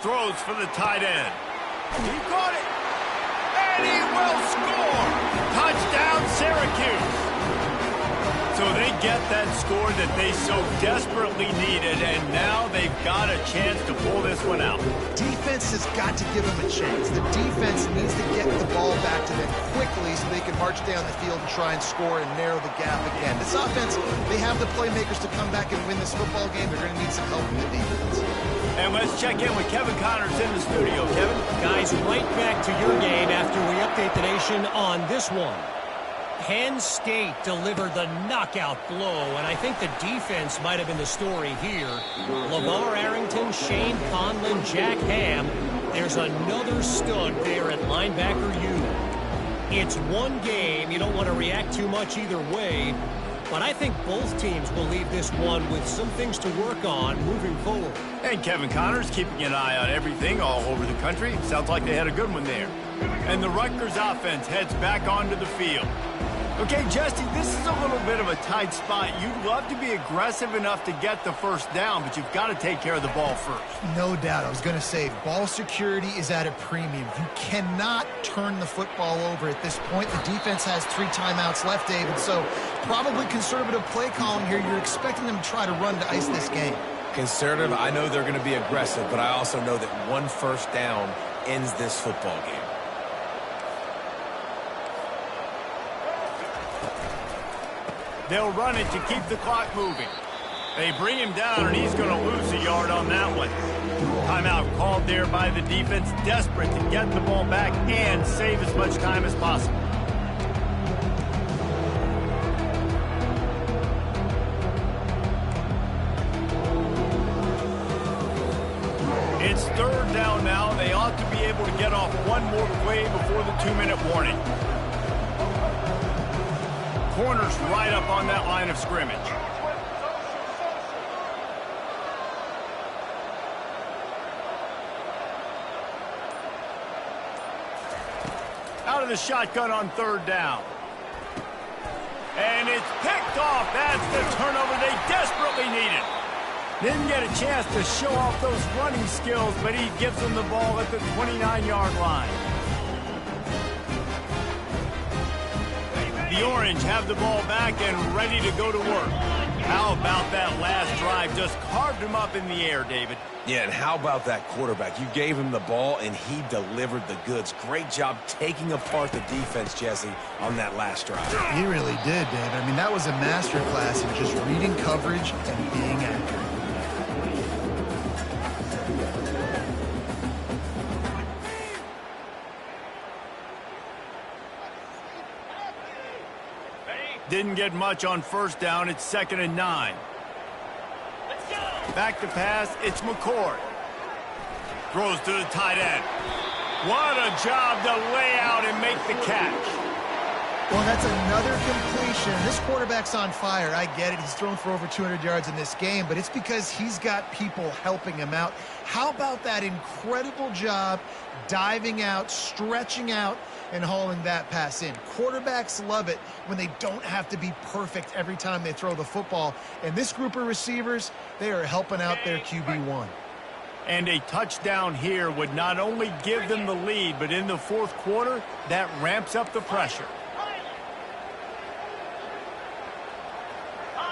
Throws for the tight end. He caught it, and he will score. Touchdown, Syracuse. So they get that score that they so desperately needed, and now they've got a chance to pull this one out. Defense has got to give them a chance. The defense needs to get the ball back to them quickly so they can march down the field and try and score and narrow the gap again. This offense, they have the playmakers to come back and win this football game. They're going to need some help from the defense. And let's check in with Kevin Connors in the studio. Kevin? Guys, right back to your game after we update the nation on this one. Penn State delivered the knockout blow, and I think the defense might have been the story here. LeVar Arrington, Shane Conlon, Jack Ham. There's another stud there at linebacker U. It's one game. You don't want to react too much either way, but I think both teams will leave this one with some things to work on moving forward. And Kevin Connors keeping an eye on everything all over the country. Sounds like they had a good one there. And the Rutgers offense heads back onto the field. Okay, Jesse, this is a little bit of a tight spot. You'd love to be aggressive enough to get the first down, but you've got to take care of the ball first. No doubt. I was going to say, ball security is at a premium. You cannot turn the football over at this point. The defense has 3 timeouts left, David, so probably conservative play calling here. You're expecting them to try to run to ice this game. Conservative, I know they're going to be aggressive, but I also know that one first down ends this football game. They'll run it to keep the clock moving. They bring him down, and he's going to lose a yard on that one. Timeout called there by the defense, desperate to get the ball back and save as much time as possible. It's third down now. They ought to be able to get off one more play before the 2-minute warning. Corners right up on that line of scrimmage. Out of the shotgun on third down. And it's picked off. That's the turnover they desperately needed. Didn't get a chance to show off those running skills, but he gives them the ball at the 29-yard line. The Orange have the ball back and ready to go to work. How about that last drive? Just carved him up in the air, David. Yeah, and how about that quarterback? You gave him the ball, and he delivered the goods. Great job taking apart the defense, Jesse, on that last drive. He really did, David. I mean, that was a masterclass in just reading coverage and being accurate. Didn't get much on first down. It's 2nd and 9. Back to pass. It's McCord. Throws to the tight end. What a job to lay out and make the catch. Well, that's another completion. This quarterback's on fire. I get it. He's thrown for over 200 yards in this game, but it's because he's got people helping him out. How about that incredible job diving out, stretching out, and hauling that pass in? Quarterbacks love it when they don't have to be perfect every time they throw the football. And this group of receivers, they are helping out their QB1. And a touchdown here would not only give them the lead, but in the fourth quarter, that ramps up the pressure.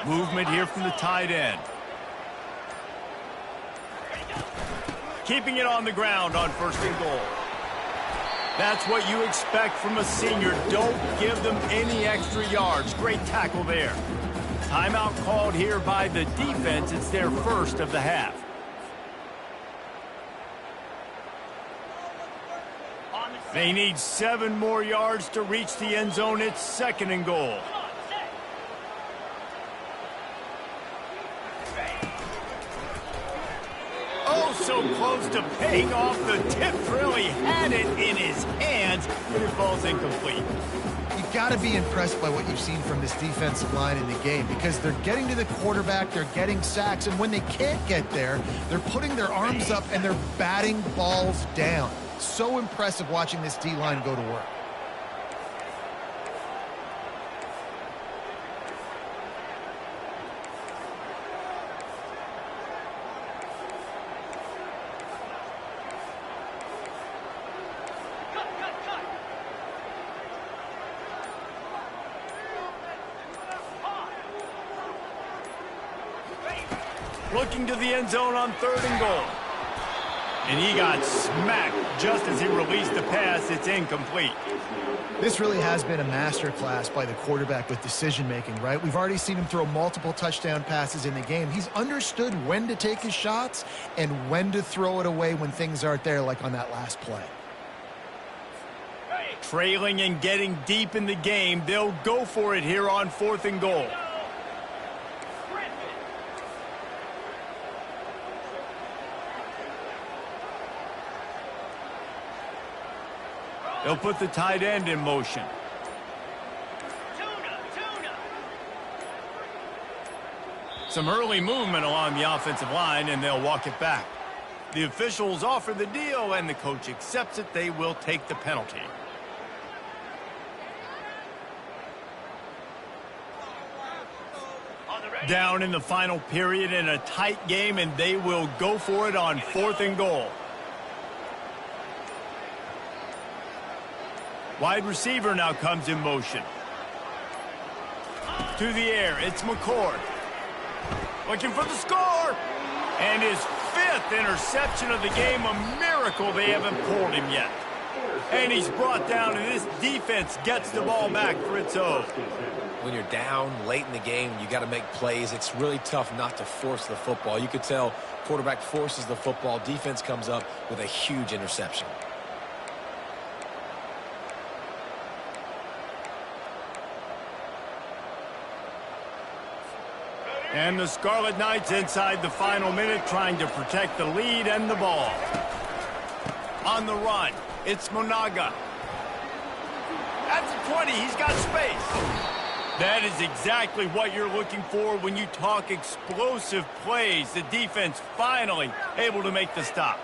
Movement here from the tight end. Keeping it on the ground on 1st and goal. That's what you expect from a senior. Don't give them any extra yards. Great tackle there. Timeout called here by the defense. It's their first of the half. They need 7 more yards to reach the end zone. It's 2nd and goal. Oh, so close to paying off the tip drill. He had it in his hands, but it falls incomplete. You've got to be impressed by what you've seen from this defensive line in the game, because they're getting to the quarterback, they're getting sacks, and when they can't get there, they're putting their arms up and they're batting balls down. So impressive watching this D-line go to work. Looking to the end zone on 3rd and goal. And he got smacked just as he released the pass. It's incomplete. This really has been a masterclass by the quarterback with decision-making, right? We've already seen him throw multiple touchdown passes in the game. He's understood when to take his shots and when to throw it away when things aren't there, like on that last play. Trailing and getting deep in the game, they'll go for it here on 4th and goal. They'll put the tight end in motion. Some early movement along the offensive line, and they'll walk it back. The officials offer the deal, and the coach accepts it. They will take the penalty. Down in the final period in a tight game, and they will go for it on 4th and goal. Wide receiver now comes in motion. To the air, it's McCord. Looking for the score. And his 5th interception of the game, a miracle they haven't pulled him yet. And he's brought down, and this defense gets the ball back for its own. When you're down late in the game, you got to make plays. It's really tough not to force the football. You could tell quarterback forces the football. Defense comes up with a huge interception. And the Scarlet Knights inside the final minute trying to protect the lead and the ball. On the run, it's Monaga. At the 20, he's got space. That is exactly what you're looking for when you talk explosive plays. The defense finally able to make the stop.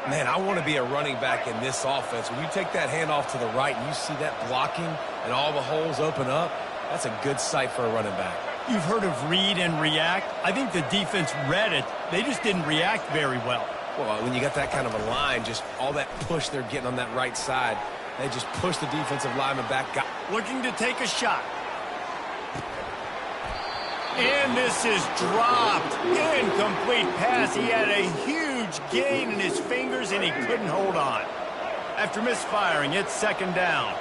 Man, I want to be a running back in this offense. When you take that handoff to the right and you see that blocking and all the holes open up, that's a good sight for a running back. You've heard of read and react. I think the defense read it. They just didn't react very well. Well, when you got that kind of a line, just all that push they're getting on that right side, they just push the defensive lineman back. Looking to take a shot. And this is dropped. Incomplete pass. He had a huge gain in his fingers, and he couldn't hold on. After misfiring, it's 2nd down.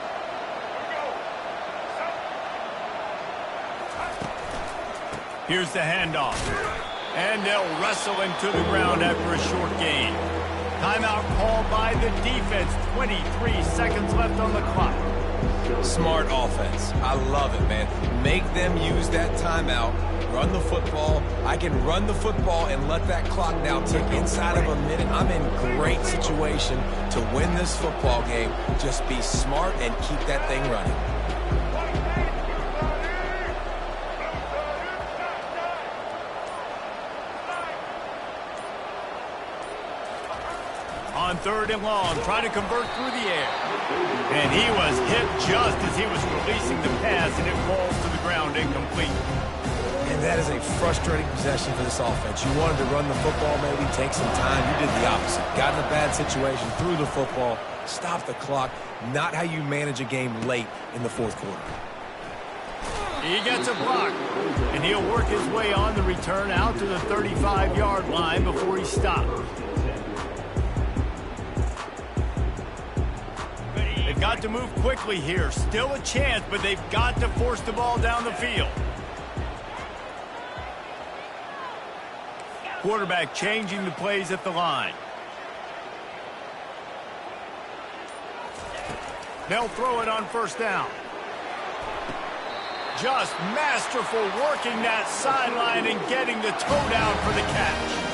Here's the handoff. And they'll wrestle him to the ground after a short gain. Timeout called by the defense. 23 seconds left on the clock. Smart offense. I love it, man. Make them use that timeout. Run the football. I can run the football and let that clock now tick inside of a minute. I'm in great situation to win this football game. Just be smart and keep that thing running. On 3rd and long, trying to convert through the air. And he was hit just as he was releasing the pass, and it falls to the ground incomplete. And that is a frustrating possession for this offense. You wanted to run the football, maybe take some time. You did the opposite. Got in a bad situation, threw the football, stopped the clock. Not how you manage a game late in the 4th quarter. He gets a block, and he'll work his way on the return out to the 35-yard line before he stopped. They've got to move quickly here. Still a chance, but they've got to force the ball down the field. Quarterback changing the plays at the line. They'll throw it on 1st down. Just masterful working that sideline and getting the toe down for the catch.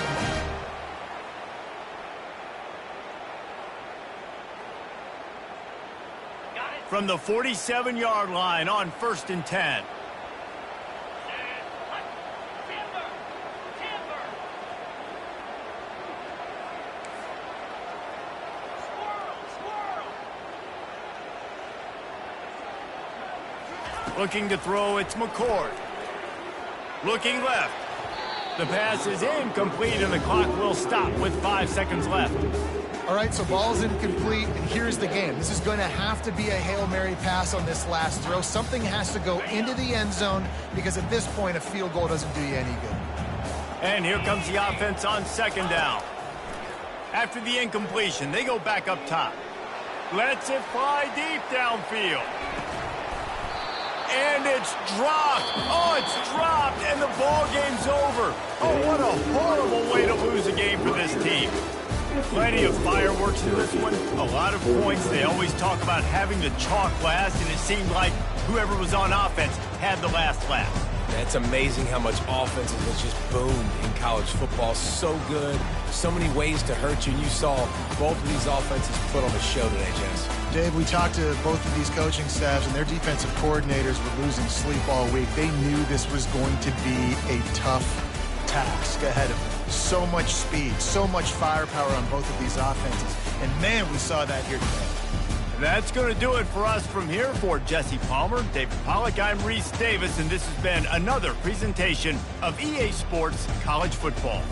From the 47-yard line on 1st and 10. Looking to throw, it's McCord. Looking left. The pass is incomplete, and the clock will stop with 5 seconds left. All right, so ball's incomplete, and here's the game. This is going to have to be a Hail Mary pass on this last throw. Something has to go into the end zone because at this point, a field goal doesn't do you any good. And here comes the offense on second down. After the incompletion, they go back up top. Lets it fly deep downfield. And it's dropped. Oh, it's dropped, and the ball game's over. Oh, what a horrible way to lose a game for this team. Plenty of fireworks in this one. A lot of points. They always talk about having the chalk last, and it seemed like whoever was on offense had the last laugh. It's amazing how much offenses have just boomed in college football. So good. So many ways to hurt you. And you saw both of these offenses put on a show today, Jess. Dave, we talked to both of these coaching staffs, and their defensive coordinators were losing sleep all week. They knew this was going to be a tough task ahead of them. So much speed, so much firepower on both of these offenses. And, man, we saw that here today. That's going to do it for us from here. For Jesse Palmer, David Pollack, I'm Reese Davis, and this has been another presentation of EA Sports College Football.